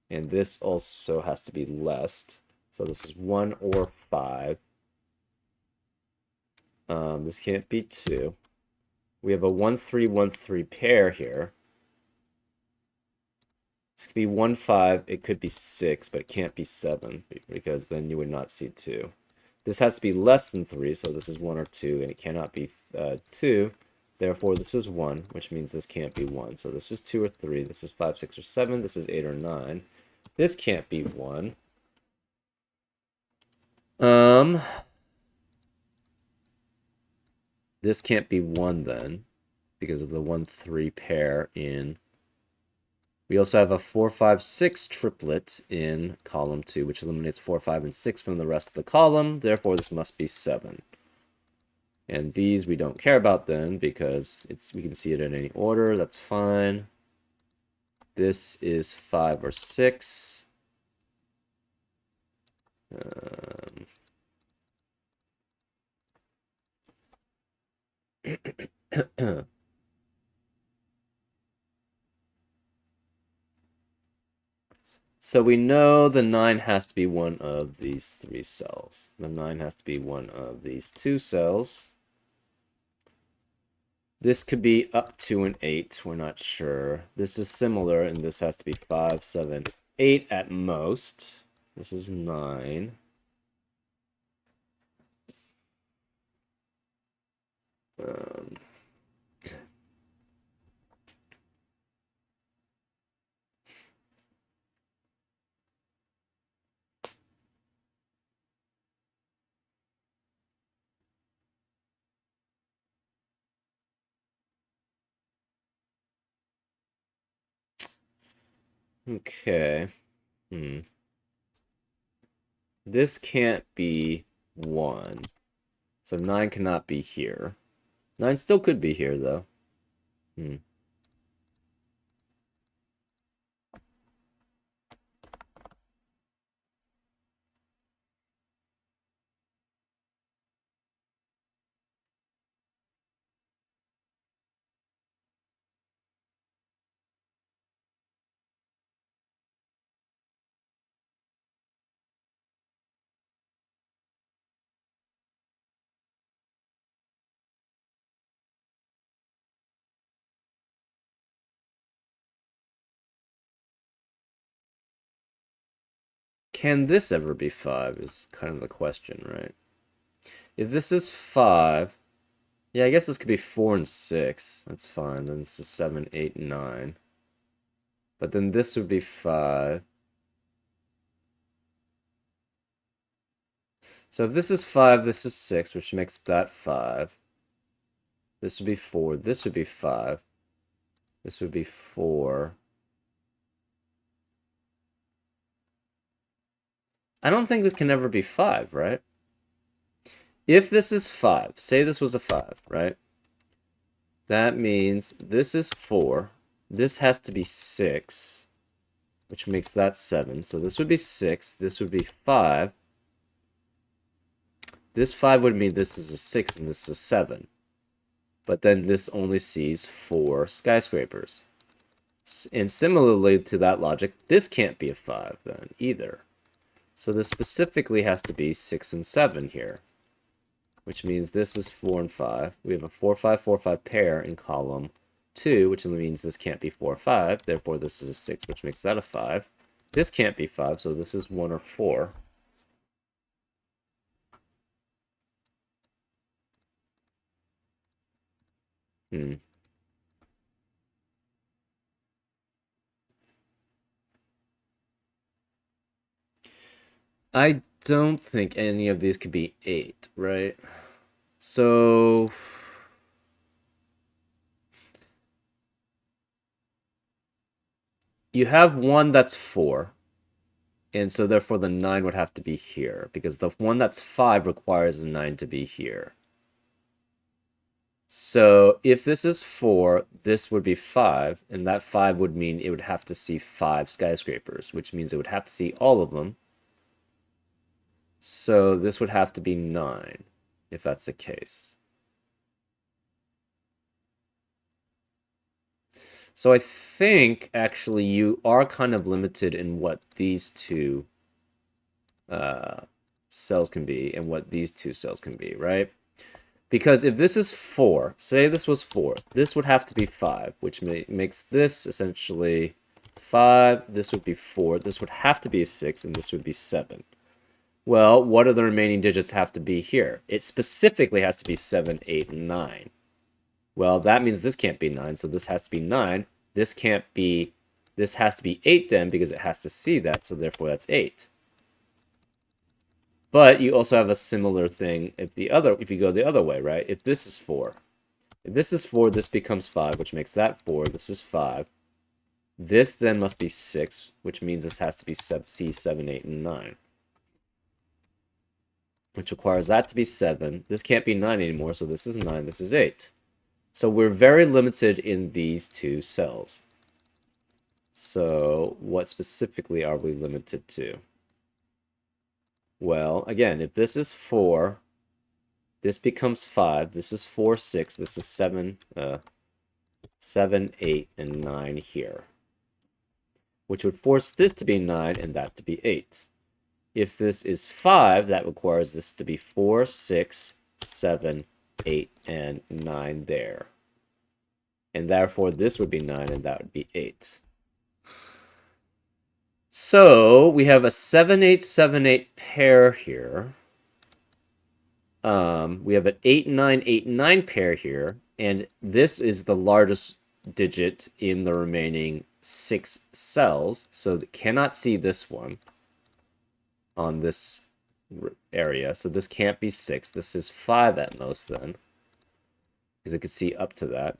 And this also has to be less. So this is 1 or 5. This can't be 2. We have a 1, 3, 1, 3 pair here. This could be 1, 5. It could be 6, but it can't be 7, because then you would not see 2. This has to be less than 3, so this is 1 or 2, and it cannot be 2. Therefore, this is 1, which means this can't be 1. So this is 2 or 3. This is 5, 6, or 7. This is 8 or 9. This can't be 1. This can't be 1 then, because of the 1, 3 pair in... We also have a 4, 5, 6 triplet in column 2, which eliminates 4, 5, and 6 from the rest of the column. Therefore, this must be 7. And these we don't care about then, because we can see it in any order. That's fine. This is 5 or 6. So we know the 9 has to be one of these 3 cells. The 9 has to be one of these 2 cells. This could be up to an 8. We're not sure. This is similar, and this has to be 5, 7, 8 at most. This is 9. Okay. This can't be 1. So 9 cannot be here. 9 still could be here, though. Can this ever be 5 is kind of the question, right? If this is 5, yeah, I guess this could be 4 and 6. That's fine. Then this is 7, 8, 9. But then this would be 5. So if this is 5, this is 6, which makes that 5. This would be 4. This would be 5. This would be 4. I don't think this can ever be 5, right? If this is 5, say this was a 5, right? That means this is 4. This has to be 6, which makes that 7. So this would be 6. This would be 5. This 5 would mean this is a 6 and this is a 7. But then this only sees 4 skyscrapers. And similarly to that logic, this can't be a 5 then either. So this specifically has to be 6 and 7 here, which means this is 4 and 5. We have a 4, 5, 4, 5 pair in column 2, which means this can't be 4 or 5. Therefore, this is a 6, which makes that a 5. This can't be 5, so this is 1 or 4. I don't think any of these could be 8, right? So you have one that's 4, and so therefore the 9 would have to be here, because the one that's 5 requires the 9 to be here. So if this is 4, this would be 5, and that 5 would mean it would have to see 5 skyscrapers, which means it would have to see all of them. So this would have to be 9, if that's the case. So I think, actually, you are kind of limited in what these two cells can be and what these 2 cells can be, right? Because if this is 4, say this was 4, this would have to be 5, which makes this essentially 5, this would be 4, this would have to be a 6, and this would be 7. Well, what do the remaining digits have to be here? It specifically has to be 7, 8, and 9. Well, that means this can't be 9, so this has to be 9. This can't be, this has to be 8 then, because it has to see that, so therefore that's 8. But you also have a similar thing if you go the other way, right? If this is 4. If this is 4, this becomes 5, which makes that 4. This is 5. This then must be 6, which means this has to be C, 7, 8, and 9. Which requires that to be 7. This can't be 9 anymore, so this is 9, this is 8. So we're very limited in these 2 cells. So what specifically are we limited to? Well, again, if this is 4, this becomes 5. This is 4, 6. This is 7, 7, 8, and 9 here. which would force this to be 9 and that to be 8. If this is 5, that requires this to be 4, 6, 7, 8, and 9 there. And therefore, this would be 9 and that would be 8. So we have a 7, 8, 7, 8 pair here. We have an 8, 9, 8, 9 pair here. And this is the largest digit in the remaining 6 cells. So it cannot see this one on this area. So this can't be 6. This is 5 at most then. Because it could see up to that.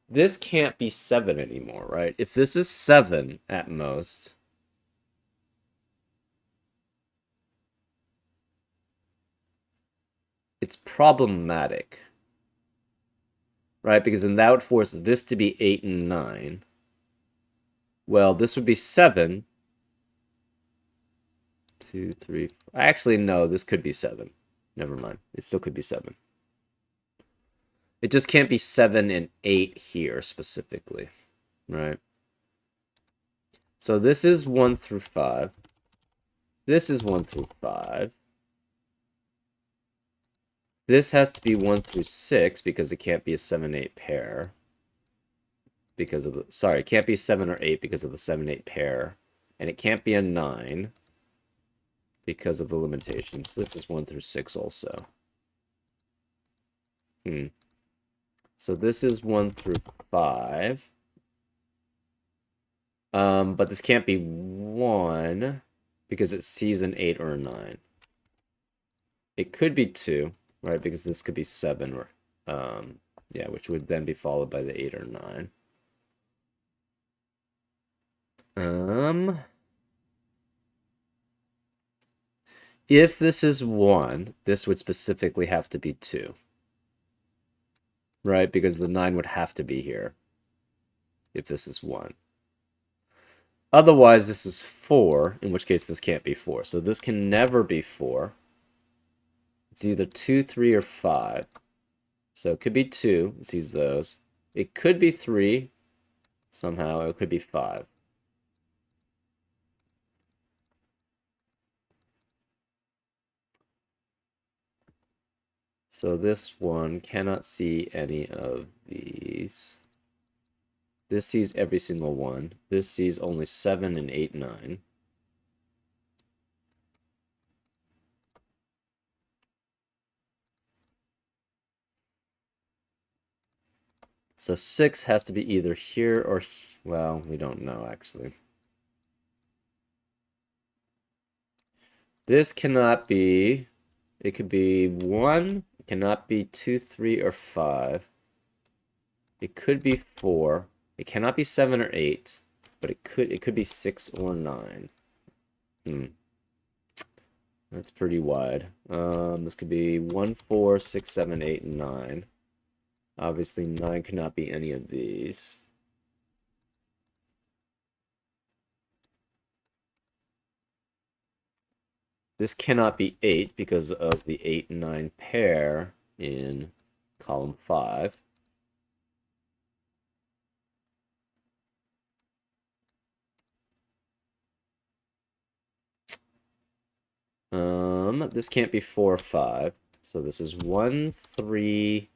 This can't be 7 anymore, right? If this is 7 at most, it's problematic, right? Because then that would force this to be 8 and 9. Well, this would be 7. 2, 3. Actually, no, this could be 7. Never mind. It still could be 7. It just can't be 7 and 8 here specifically, right? So this is 1 through 5. This is 1 through 5. This has to be 1 through 6 because it can't be a 7, 8 pair. Because of the, sorry, it can't be 7 or 8 because of the 7, 8 pair. And it can't be a 9 because of the limitations. This is 1 through 6 also. So this is 1 through 5. But this can't be 1 because it sees an 8 or a 9. It could be 2, right? Because this could be 7 or yeah, which would then be followed by the 8 or 9. If this is 1, this would specifically have to be 2. Right? Because the 9 would have to be here if this is 1. Otherwise, this is 4, in which case this can't be 4. So this can never be 4. It's either 2, 3, or 5. So it could be 2. It sees those. It could be 3 somehow. It could be 5. So this one cannot see any of these. This sees every single one. This sees only 7 and 8, 9. So 6 has to be either here or, well, we don't know actually. This cannot be, it could be 1, it cannot be 2, 3, or 5. It could be 4. It cannot be 7 or 8, but it could be 6 or 9. That's pretty wide. This could be 1, 4, 6, 7, 8, and 9. Obviously, 9 cannot be any of these. This cannot be 8 because of the 8 and 9 pair in column 5. This can't be 4 or 5. So this is 1, 3,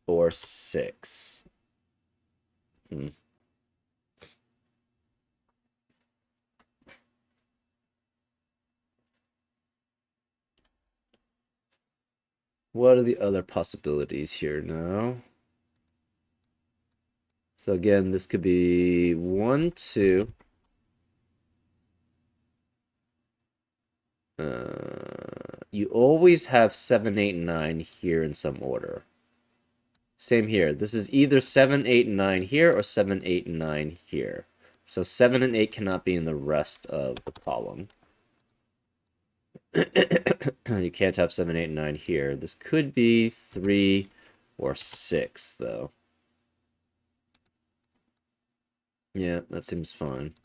or 6. What are the other possibilities here now? So again, this could be 1, 2. You always have 7, 8, 9 here in some order. Same here. This is either 7, 8, 9 here or 7, 8, 9 here. So 7 and 8 cannot be in the rest of the column. You can't have 7, 8, 9 here. This could be 3 or 6, though. Yeah, that seems fine.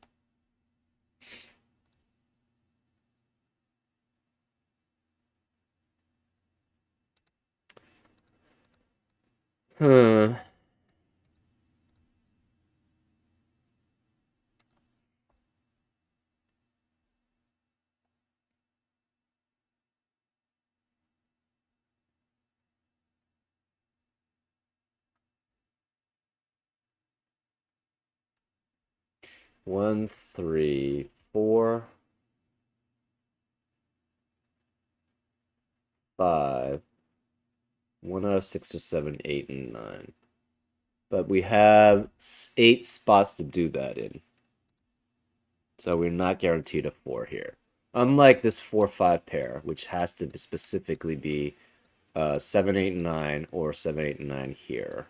Huh. One, three, four, five. One out of six or seven, eight, and nine. But we have eight spots to do that in. So we're not guaranteed a four here. Unlike this 4-5 pair, which has to specifically be 7, 8, and 9 or 7, 8, and 9 here.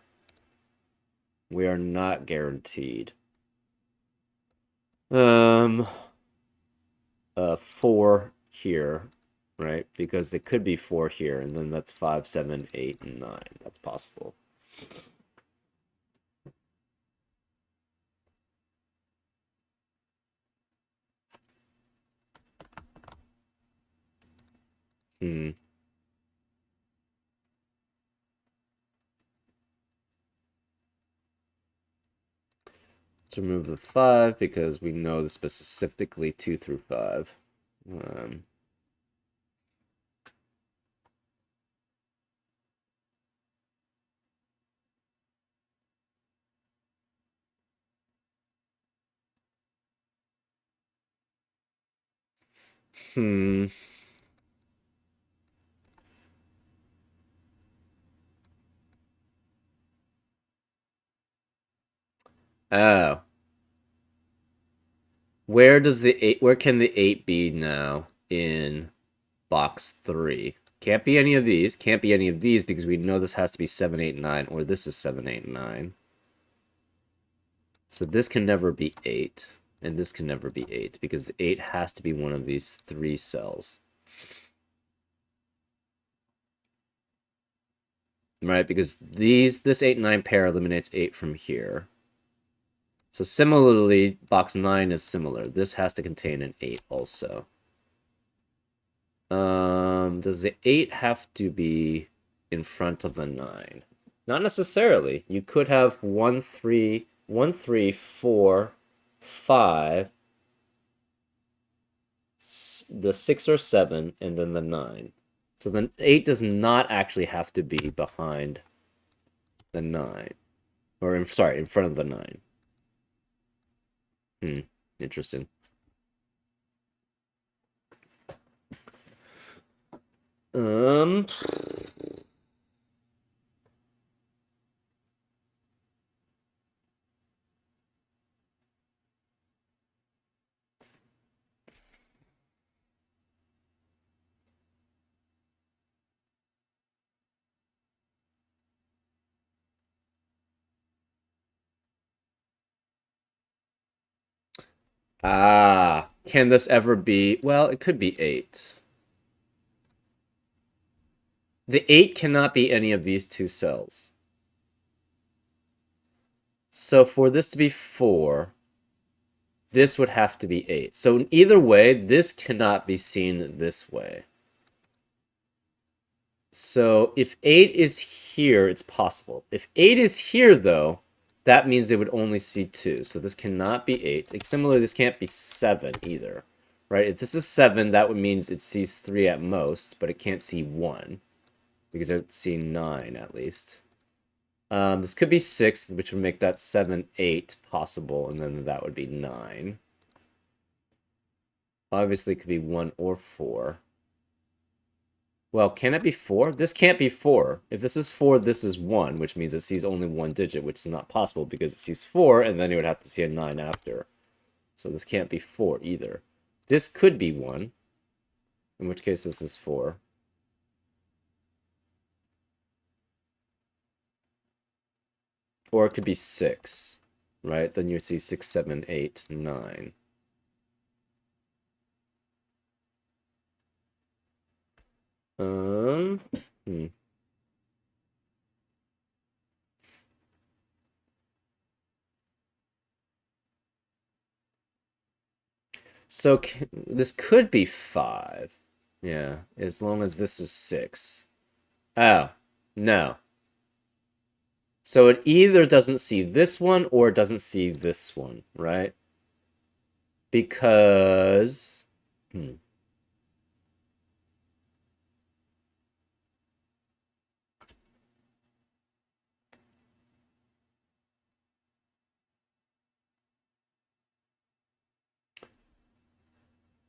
We are not guaranteed. 4 here, right? Because it could be 4 here, and then that's 5, 7, 8, and 9. That's possible. Hmm. To remove the 5 because we know the specifically 2 through 5. Um, hmm. Oh. Where can the 8 be now in box 3? Can't be any of these. Can't be any of these because we know this has to be 7, 8, 9, or this is 7, 8, 9. So this can never be 8, and this can never be 8 because 8 has to be one of these 3 cells. Right? Because this 8, 9 pair eliminates 8 from here. So similarly, box 9 is similar. This has to contain an 8 also. Does the 8 have to be in front of the 9? Not necessarily. You could have 1, 3, 1, 3, 4, 5, the 6 or 7, and then the 9. So the 8 does not actually have to be behind the 9. Or, sorry, in front of the 9. Hmm, interesting. Um, can this ever be? Well, it could be 8. The 8 cannot be any of these 2 cells. So for this to be 4, this would have to be 8. So either way, this cannot be seen this way. So if 8 is here, it's possible. If 8 is here, though, that means it would only see 2. So this cannot be 8. Similarly, this can't be 7 either. Right? If this is 7, that would means it sees 3 at most, but it can't see 1. Because it would see 9 at least. This could be 6, which would make that 7, 8 possible, and then that would be 9. Obviously, it could be 1 or 4. Well, can it be 4? This can't be 4. If this is 4, this is 1, which means it sees only one digit, which is not possible because it sees 4, and then it would have to see a 9 after. So this can't be 4 either. This could be 1, in which case this is 4. Or it could be 6, right? Then you'd see 6, 7, 8, 9. Um, hmm. So this could be 5. Yeah, as long as this is 6. Oh, no. So it either doesn't see this one or it doesn't see this one, right? Because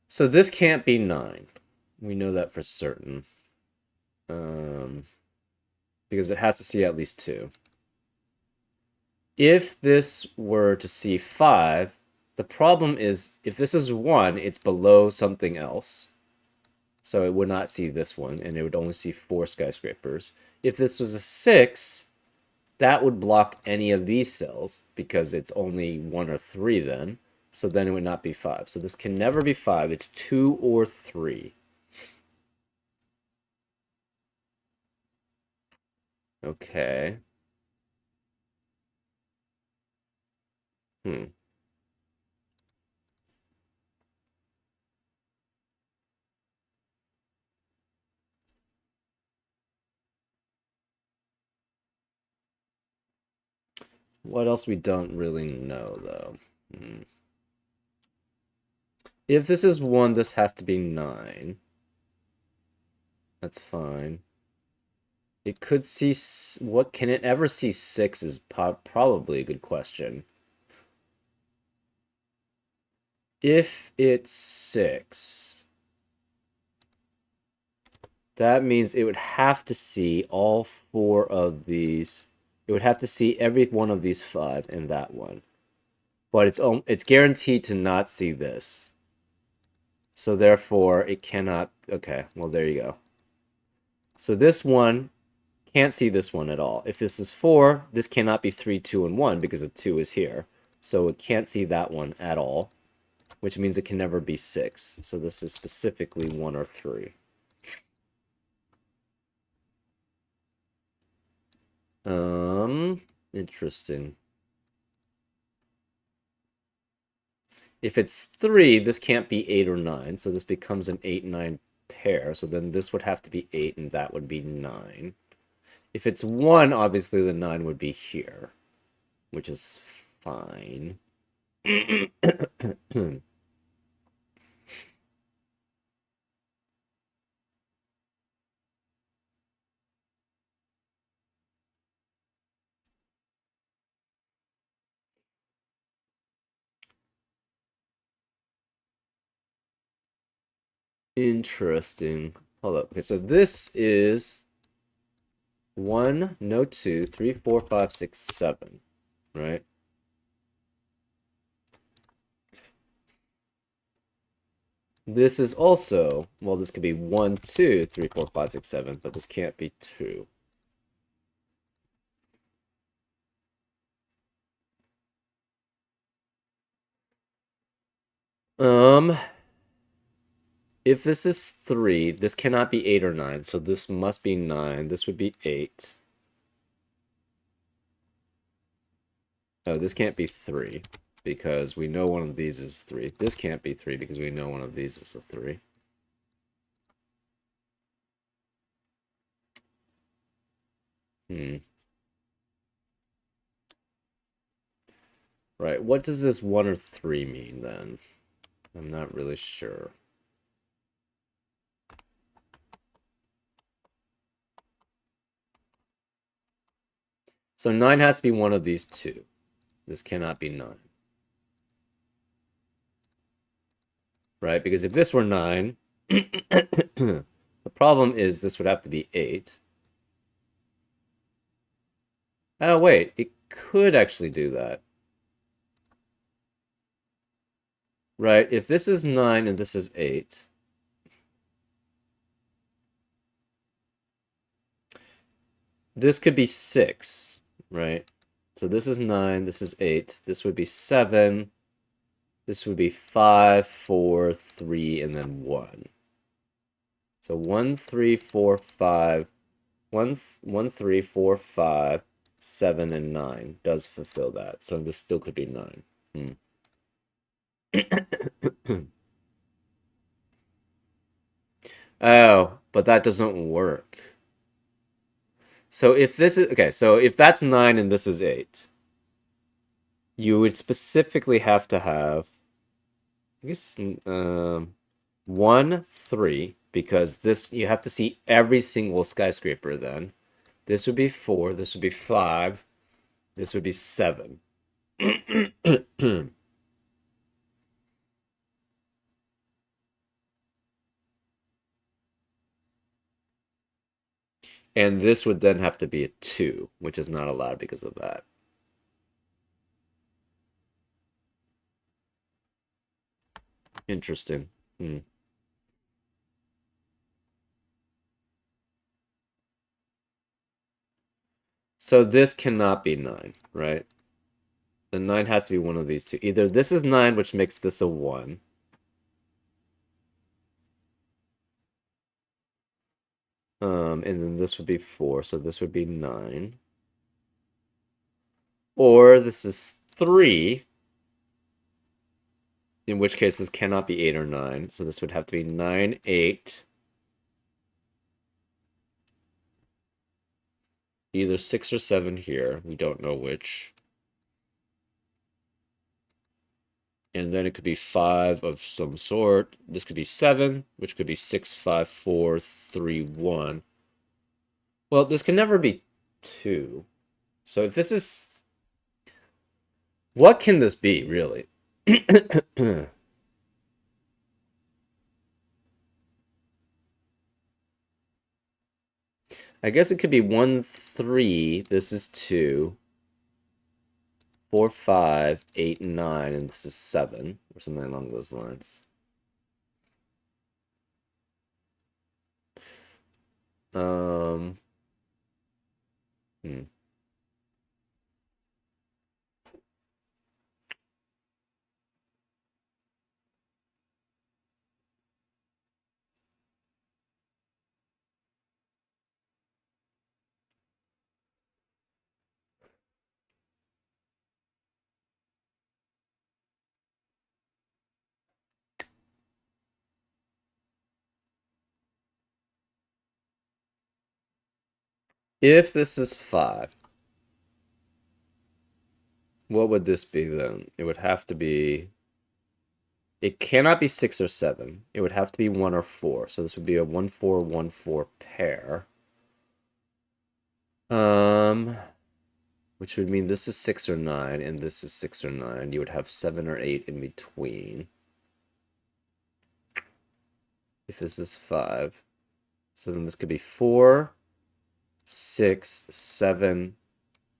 so this can't be 9. We know that for certain. Um, because it has to see at least 2. If this were to see 5, the problem is if this is 1, it's below something else. So it would not see this one, and it would only see 4 skyscrapers. If this was a 6, that would block any of these cells because it's only 1 or 3 then. So then it would not be 5. So this can never be 5. It's 2 or 3. Okay. Hmm. What else we don't really know, though? Hmm. If this is 1, this has to be 9. That's fine. It could see... What can it ever see 6 is probably a good question. If it's 6, that means it would have to see all 4 of these. It would have to see every one of these 5 and that one. But it's guaranteed to not see this. So therefore, it cannot... Okay, well, there you go. So this one can't see this one at all. If this is 4, this cannot be 3, 2, and 1 because the 2 is here. So it can't see that one at all, which means it can never be 6. So this is specifically 1 or 3. Interesting. If it's 3, this can't be 8 or 9, so this becomes an 8-9 pair. So then this would have to be 8, and that would be 9. If it's 1, obviously the 9 would be here, which is fine. Interesting. Hold up. Okay, so this is 1, no 2, 3, 4, 5, 6, 7, right? This is also, well, this could be 1, 2, 3, 4, 5, 6, 7, but this can't be 2. Um, if this is 3, this cannot be 8 or 9, so this must be 9. This would be 8. Oh, this can't be 3, because we know one of these is 3. This can't be 3, because we know one of these is a 3. Hmm. Right, what does this 1 or 3 mean, then? I'm not really sure. So 9 has to be one of these two. This cannot be 9. Right? Because if this were 9, the problem is this would have to be 8. Oh, wait. It could actually do that. Right? If this is 9 and this is 8, this could be 6, right? So this is 9, this is 8. This would be 7. This would be 5, 4, 3, and then 1. So 1, 3, 4, 5. 1, 1, 3, 4, 5, 7, and 9 does fulfill that. So this still could be 9. Oh, but that doesn't work. So if this is okay, so if that's 9 and this is 8, you would specifically have to have, I guess, 1, 3, because this you have to see every single skyscraper then. This would be 4, this would be 5, this would be 7. And this would then have to be a 2, which is not allowed because of that. Interesting. Hmm. So this cannot be 9, right? The 9 has to be one of these two. Either this is 9, which makes this a 1. And then this would be 4, so this would be 9. Or this is 3, in which case this cannot be 8 or 9. So this would have to be 9, 8. Either 6 or 7 here. We don't know which. And then it could be 5 of some sort. This could be 7, which could be 6, 5, 4, 3, 1. Well, this can never be 2. So if this is... What can this be, really? I guess it could be 1, 3. This is 2. 4, 5, 8, 9, and this is 7, or something along those lines. Um, hmm. If this is 5, what would this be then? It would have to be... It cannot be 6 or 7. It would have to be 1 or 4. So this would be a 1, 4, 1, 4 pair. Um, which would mean this is 6 or 9, and this is 6 or 9. You would have 7 or 8 in between. If this is 5. So then this could be 4, 6, 7,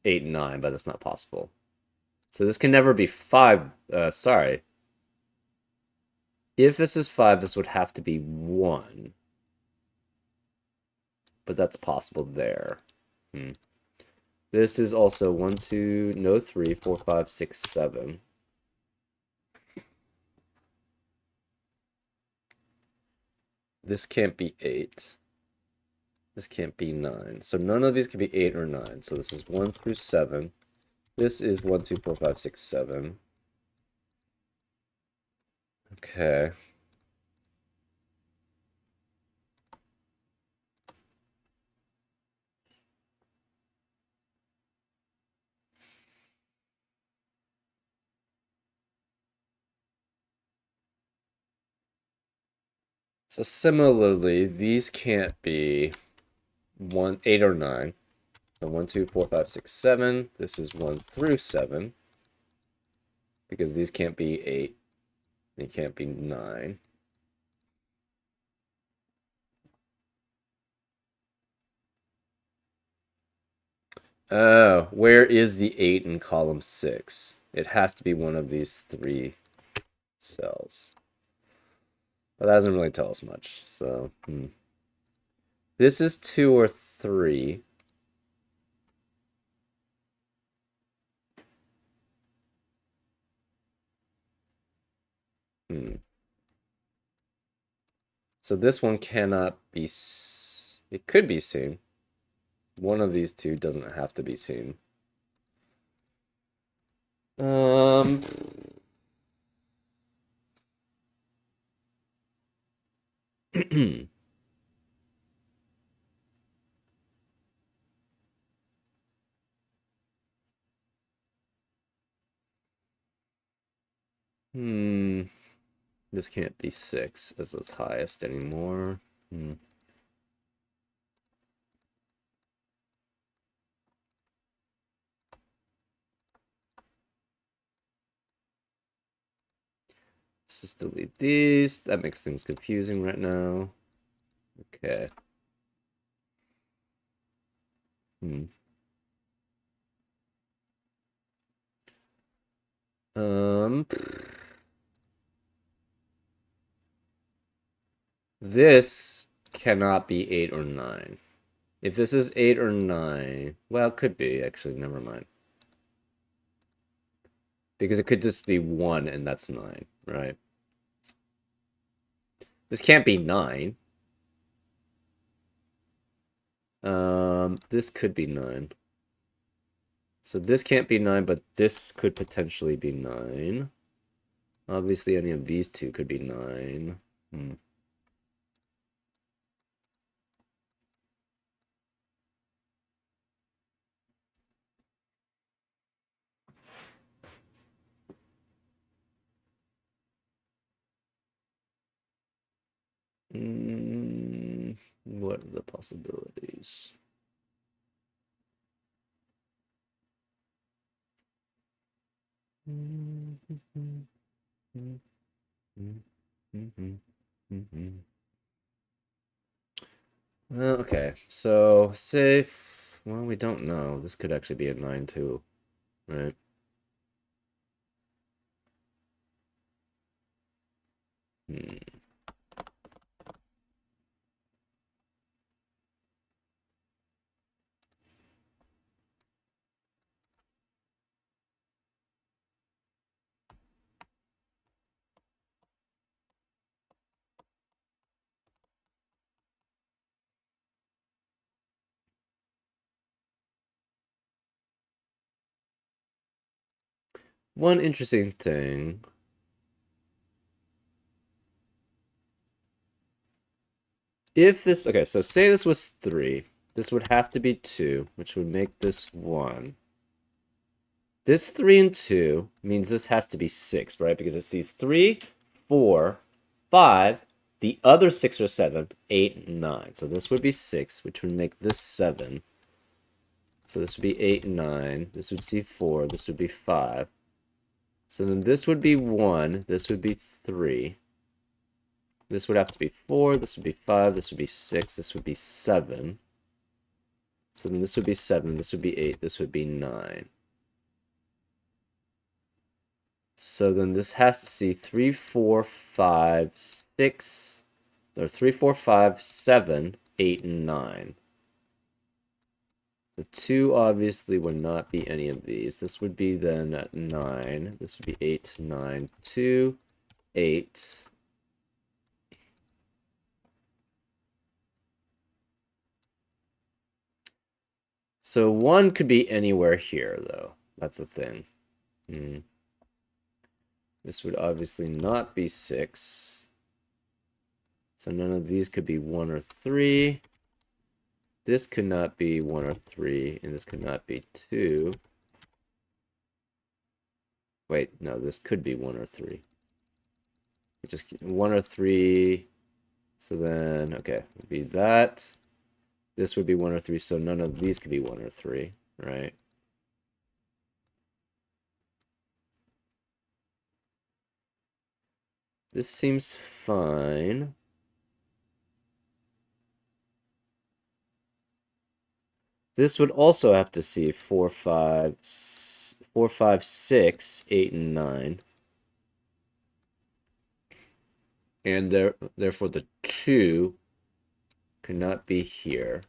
8, 9, but that's not possible. So this can never be 5. Sorry. If this is 5, this would have to be 1. But that's possible there. Hmm. This is also 1, 2, no 3, 4, 5, 6, 7. This can't be 8. This can't be 9. So none of these can be 8 or 9. So this is 1 through 7. This is 1, 2, 4, 5, 6, 7. Okay. So similarly, these can't be 1, 8 or 9. So 1, 2, 4, 5, 6, 7. This is 1 through 7. Because these can't be 8. They can't be 9. Oh, where is the 8 in column 6? It has to be one of these 3 cells. But that doesn't really tell us much. So, This is 2 or 3. So this one cannot be... It could be seen. One of these two doesn't have to be seen. Um... This can't be 6 as its highest anymore. Let's just delete these. That makes things confusing right now. Okay. Hmm. This cannot be 8 or 9. If this is 8 or 9, well, it could be, actually, never mind. Because it could just be 1 and that's 9, right? This can't be 9. This could be 9. So this can't be 9, but this could potentially be 9. Obviously, any of these two could be 9. What are the possibilities? Okay, so say, well, we don't know. This could actually be a 9 too, right? One interesting thing. If this, okay, so say this was 3. This would have to be 2, which would make this 1. This 3 and 2 means this has to be 6, right? Because it sees 3, 4, 5, the other 6 or 7, 8, and 9. So this would be 6, which would make this 7. So this would be 8 and 9. This would see 4. This would be 5. So then this would be 1. This would be 3. This would have to be 4. This would be 5. This would be 6. This would be 7. So then this would be 7. This would be 8. This would be 9. So then this has to see 3, 4, 5, 6, or 3, 4, 5, 7, 8, and 9. The 2 obviously would not be any of these. This would be then at 9. This would be 8, 9, 2, 8. So 1 could be anywhere here, though. That's the thing. This would obviously not be 6. So none of these could be 1 or 3. This could not be 1 or 3, and this could not be 2. Wait, no, this could be 1 or 3. Just 1 or 3. So then, okay, would be that. This would be 1 or 3, so none of these could be 1 or 3, right? This seems fine. This would also have to see 4, 5, 4, 5, 6, 8, and 9. And therefore the 2 could not be here.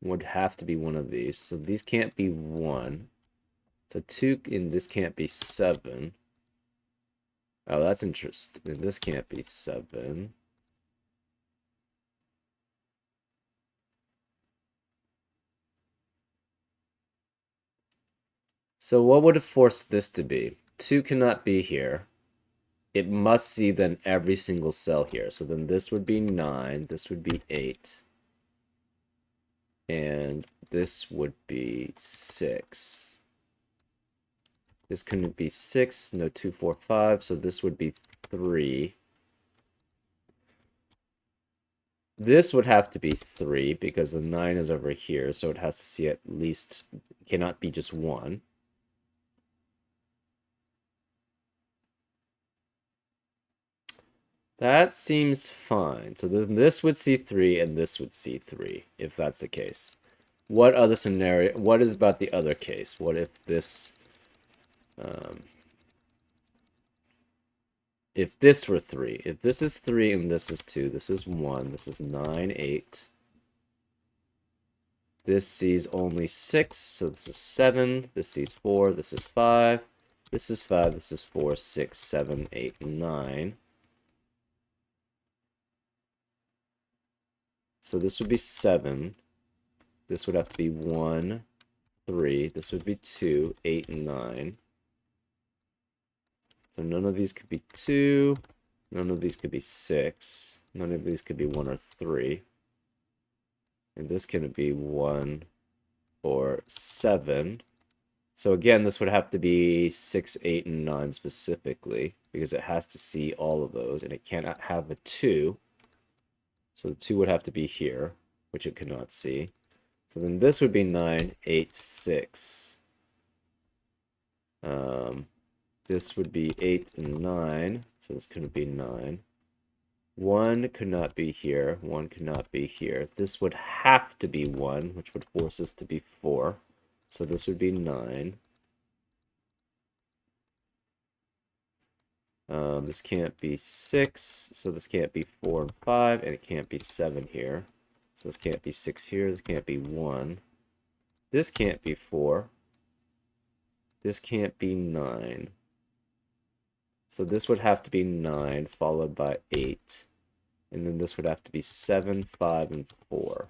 Would have to be one of these. So these can't be 1. So 2 and this can't be 7. Oh, that's interesting. This can't be 7. So what would have forced this to be? 2 cannot be here. It must see then every single cell here. So then this would be 9. This would be 8. And this would be 6. This couldn't be 6, no 2, 4, 5, so this would be 3. This would have to be 3 because the 9 is over here, so it has to see at least, it cannot be just 1. That seems fine. So then this would see 3 and this would see 3, if that's the case. What other scenario, what is about the other case? What if this, if this were 3? If this is 3 and this is 2, this is 1, this is 9, 8. This sees only 6, so this is 7. This sees 4, this is 5. This is 5, this is 4, 6, 7, 8, 9. So this would be 7. This would have to be 1, 3. This would be 2, 8, and 9. So none of these could be 2. None of these could be 6. None of these could be 1 or 3. And this couldn't be 1 or 7. So again, this would have to be 6, 8, and 9 specifically, because it has to see all of those, and it cannot have a 2. So the 2 would have to be here, which it could not see. So then this would be 9, 8, 6. This would be 8 and 9, so this couldn't be 9. 1 could not be here, 1 could not be here. This would have to be 1, which would force this to be 4. So this would be 9. This can't be 6, so this can't be 4 and 5, and it can't be 7 here. So this can't be 6 here, this can't be 1. This can't be 4. This can't be 9. So this would have to be 9, followed by 8. And then this would have to be 7, 5, and 4.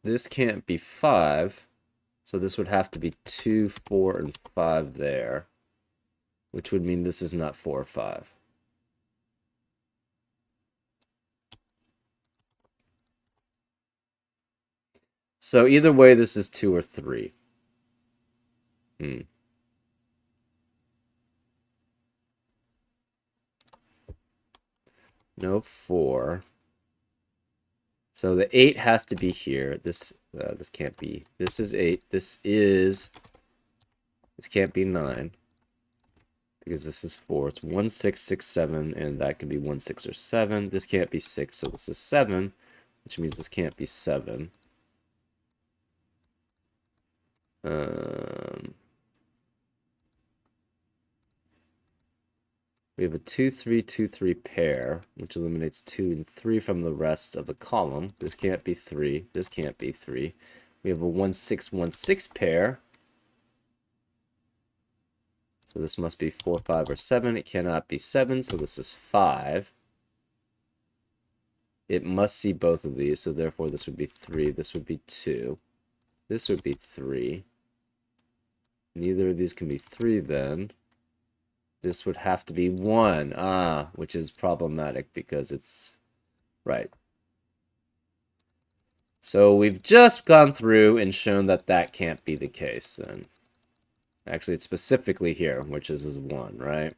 This can't be 5. So this would have to be 2, 4, and 5 there. Which would mean this is not 4 or 5. So either way, this is 2 or 3. No 4. So the 8 has to be here. This can't be. This is 8. This can't be 9. Because this is 4. It's 1, 6, 6, 7, and that could be 1, 6, or 7. This can't be 6, so this is 7, which means this can't be 7. We have a 2, 3, 2, 3 pair, which eliminates 2 and 3 from the rest of the column. This can't be 3. This can't be 3. We have a 1, 6, 1, 6 pair. So this must be 4, 5, or 7. It cannot be 7, so this is 5. It must see both of these, so therefore this would be 3. This would be 2. This would be 3. Neither of these can be 3 then. This would have to be 1. Which is problematic because it's... Right. So we've just gone through and shown that that can't be the case then. Actually, it's specifically here, which is 1, right?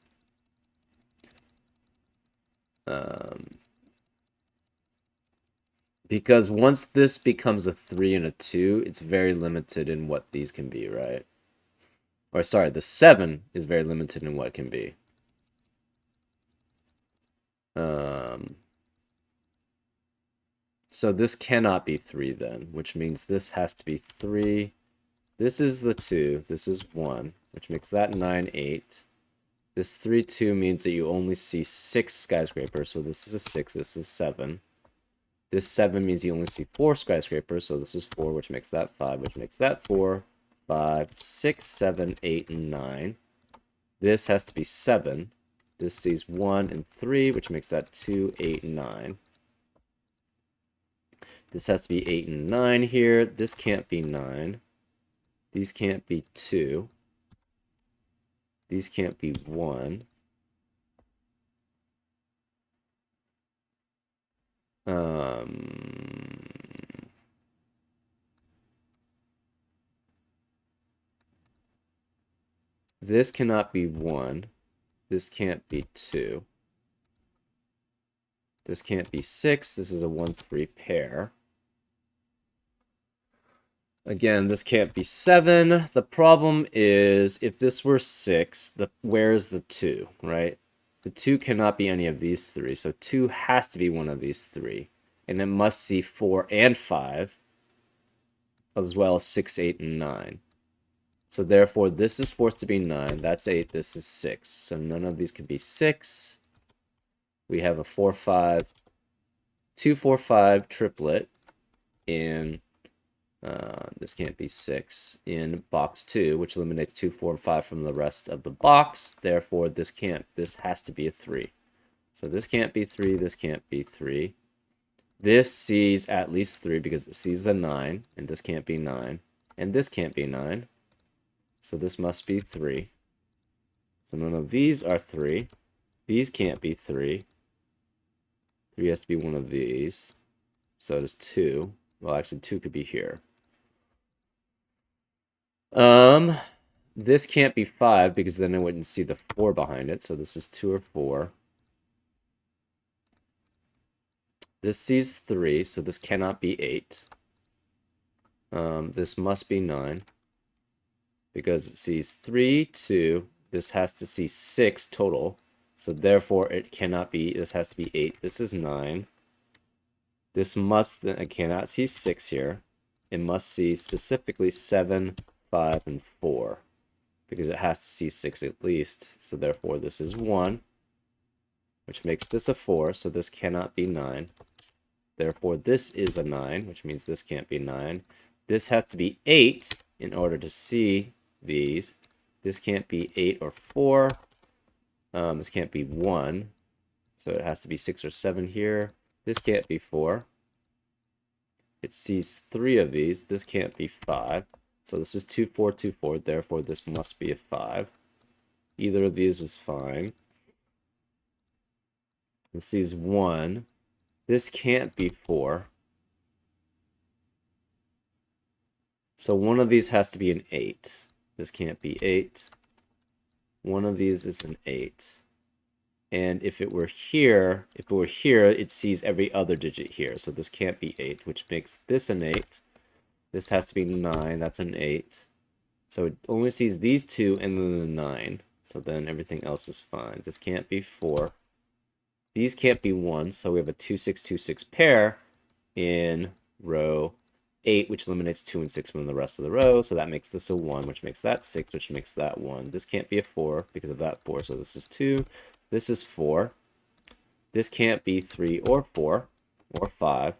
Because once this becomes a 3 and a 2, it's very limited in what these can be, right? Or sorry, the 7 is very limited in what it can be. So this cannot be 3 then, which means this has to be 3. This is the 2. This is 1, which makes that 9, 8. This 3, 2 means that you only see 6 skyscrapers, so this is a 6, this is 7. This 7 means you only see 4 skyscrapers, so this is 4, which makes that 5, which makes that 4, 5, 6, 7, 8, and 9. This has to be 7. This sees 1 and 3, which makes that 2, 8, and 9. This has to be 8 and 9 here. This can't be 9. These can't be 2. These can't be 1. Um, this cannot be 1. This can't be 2. This can't be 6. This is a 1-3 pair. Again, this can't be 7. The problem is if this were 6, where's the 2, right? The 2 cannot be any of these 3, so 2 has to be one of these 3. And it must see 4 and 5, as well as 6, 8, and 9. So therefore, this is forced to be 9. That's 8. This is 6. So none of these can be 6. We have a 4, 5, 2, 4, 5 triplet in this can't be 6 in box 2, which eliminates 2, 4, and 5 from the rest of the box. Therefore, this has to be a 3. So this can't be 3, this can't be 3. This sees at least 3 because it sees the 9, and this can't be 9. And this can't be 9. So this must be 3. So none of these are 3. These can't be 3. 3 has to be one of these. So does 2. Well, actually, 2 could be here. This can't be 5 because then I wouldn't see the 4 behind it. So this is 2 or 4. This sees 3, so this cannot be 8. This must be 9 because it sees 3, 2. This has to see 6 total. So therefore, it cannot be, this has to be 8. This is 9. This must, I cannot see 6 here. It must see specifically 7, 5, and 4. Because it has to see 6 at least. So therefore, this is 1. Which makes this a 4, so this cannot be 9. Therefore, this is a 9, which means this can't be 9. This has to be 8 in order to see these. This can't be 8 or 4. This can't be 1. So it has to be 6 or 7 here. This can't be 4. It sees 3 of these. This can't be 5. So this is 2, 4, 2, 4. Therefore, this must be a 5. Either of these is fine. It sees 1. This can't be 4. So one of these has to be an 8. This can't be 8. One of these is an 8. And if it were here, it sees every other digit here. So this can't be 8, which makes this an 8. This has to be 9. That's an 8. So it only sees these 2 and then the 9. So then everything else is fine. This can't be 4. These can't be 1. So we have a 2, 6, 2, 6 pair in row 8, which eliminates 2 and 6 from the rest of the row. So that makes this a 1, which makes that 6, which makes that 1. This can't be a 4 because of that 4. So this is 2. This is 4. This can't be 3 or 4 or 5.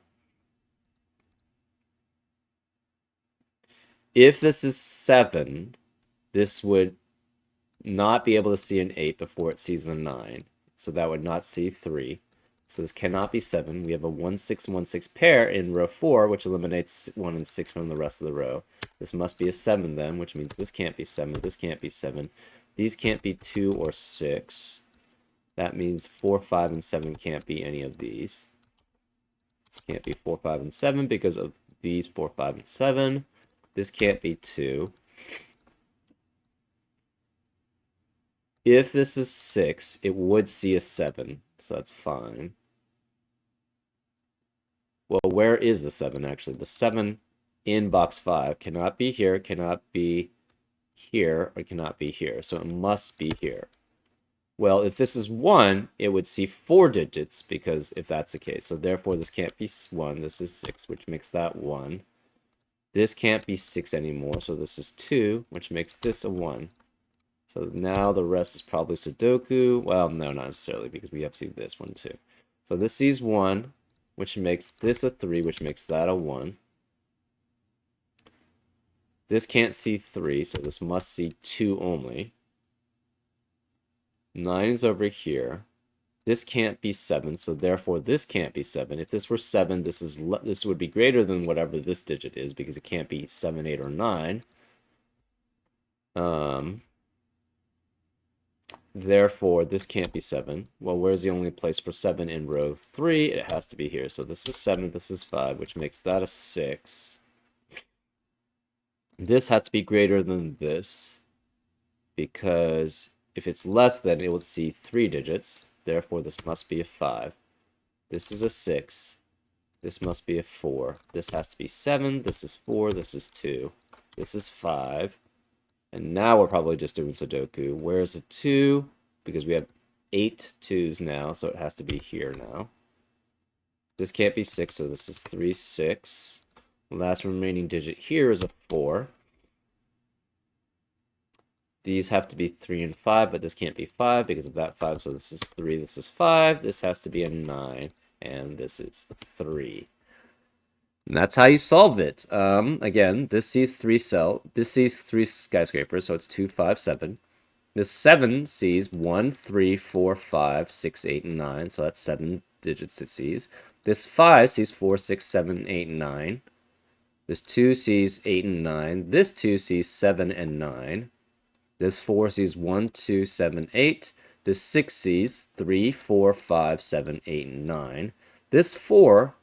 If this is 7, this would not be able to see an 8 before it sees a 9. So that would not see 3. So this cannot be 7. We have a 1, 6, 1, 6 pair in row 4, which eliminates 1 and 6 from the rest of the row. This must be a 7 then, which means this can't be 7. This can't be 7. These can't be 2 or 6. That means 4, 5, and 7 can't be any of these. This can't be 4, 5, and 7 because of these 4, 5, and 7. This can't be 2. If this is 6, it would see a 7, so that's fine. Well, where is the 7, actually? The 7 in box 5 cannot be here, cannot be here, or cannot be here, so it must be here. Well, if this is 1, it would see 4 digits, because if that's the case. So therefore, this can't be 1, this is 6, which makes that 1. This can't be 6 anymore, so this is 2, which makes this a 1. So now the rest is probably Sudoku. Well, no, not necessarily, because we have to see this one too. So this sees 1, which makes this a 3, which makes that a 1. This can't see 3, so this must see 2 only. 9 is over here. This can't be 7, so therefore this can't be 7. If this were 7, this would be greater than whatever this digit is, because it can't be 7, 8, or 9. Therefore, this can't be 7. Well, where's the only place for 7 in row 3? It has to be here. So this is 7, this is 5, which makes that a 6. This has to be greater than this, because if it's less than, it would see 3 digits. Therefore, this must be a 5. This is a 6. This must be a 4. This has to be 7. This is 4. This is 2. This is 5. And now we're probably just doing Sudoku. Where's a 2? Because we have 8 2s now, so it has to be here now. This can't be 6, so this is 3, 6. The last remaining digit here is a 4. These have to be 3 and 5, but this can't be 5 because of that 5, so this is 3, this is 5. This has to be a 9, and this is a 3. And that's how you solve it. Again, this sees 3 skyscrapers, so it's 2, 5, 7. This 7 sees 1, 3, 4, 5, 6, 8, and 9, so that's 7 digits it sees. This 5 sees 4, 6, 7, 8, and 9. This 2 sees 8 and 9. This 2 sees 7 and 9. This 4 sees 1, 2, 7, 8. This 6 sees 3, 4, 5, 7, 8, and 9. This 4,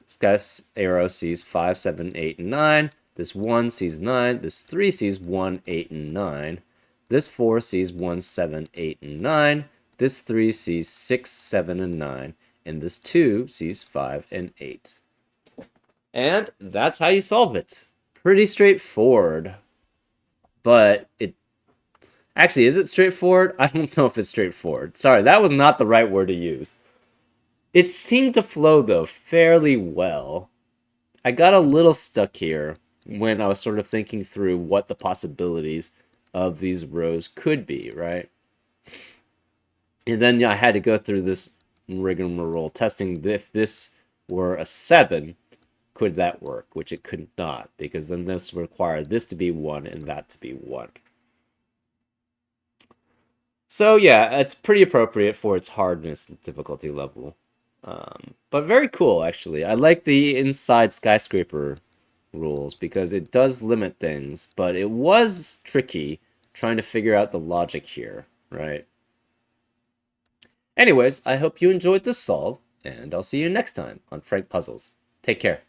this guy's arrow sees 5, 7, 8, and 9. This 1 sees 9. This 3 sees 1, 8, and 9. This 4 sees 1, 7, 8, and 9. This 3 sees 6, 7, and 9. And this 2 sees 5 and 8. And that's how you solve it. Pretty straightforward. But it... Actually, is it straightforward? I don't know if it's straightforward. Sorry, that was not the right word to use. It seemed to flow, though, fairly well. I got a little stuck here when I was sort of thinking through what the possibilities of these rows could be, right? And then I had to go through this rigmarole testing if this were a 7, could that work? Which it could not, because then this would require this to be 1 and that to be 1. So yeah, it's pretty appropriate for its hardness difficulty level. But very cool, actually. I like the inside skyscraper rules because it does limit things, but it was tricky trying to figure out the logic here, right? Anyways, I hope you enjoyed this solve, and I'll see you next time on Frank Puzzles. Take care.